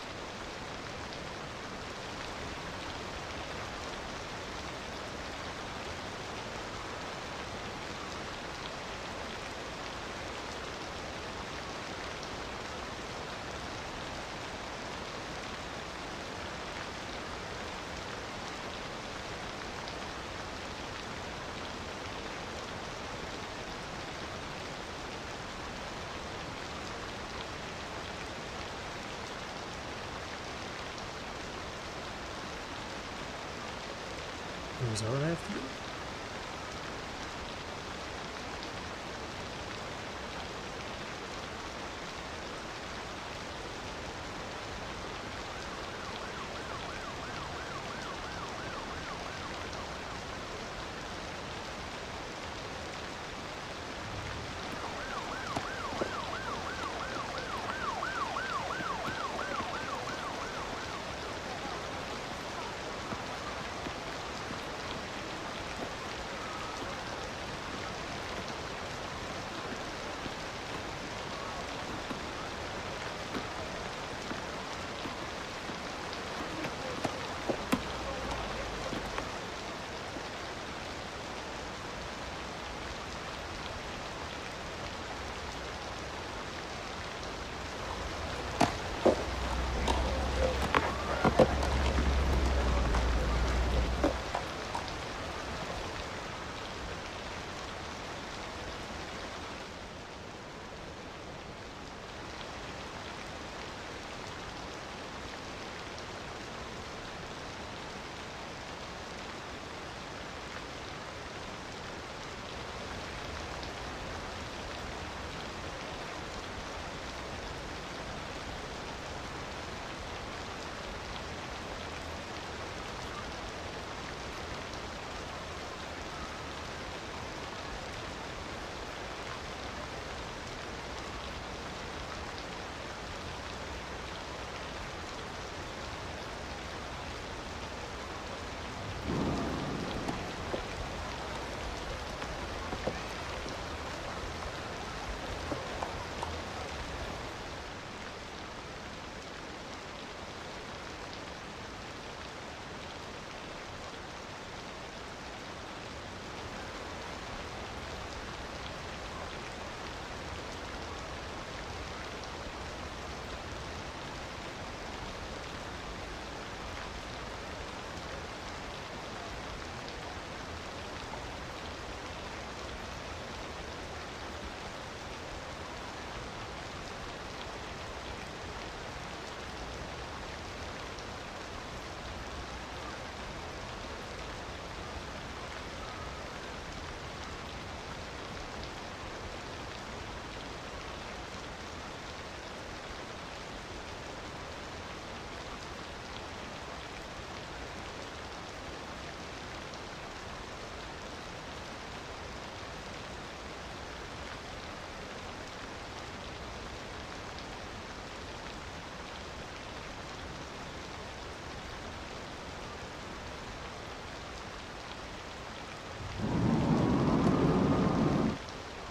Is that what I have to do?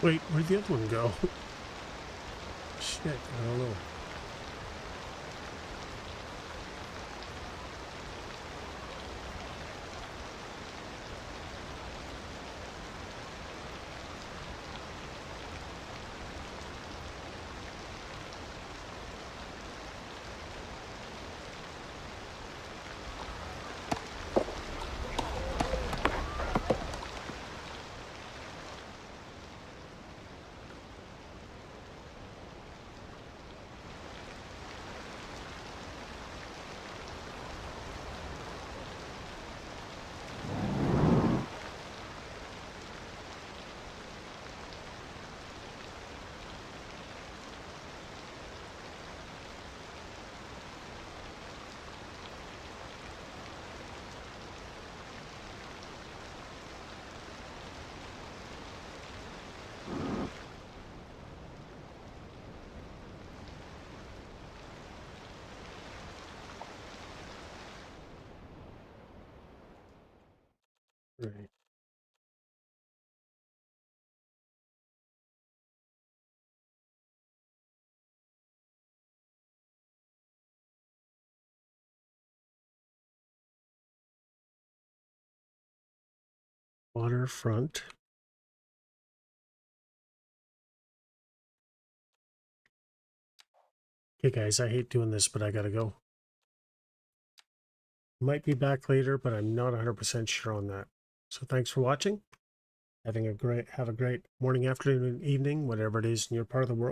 Wait, where'd the other one go? Shit, I don't know. Right. Waterfront. Okay, guys, I hate doing this, but I gotta go. Might be back later, but I'm not 100% sure on that. So thanks for watching. Have a great morning, afternoon, evening, whatever it is in your part of the world.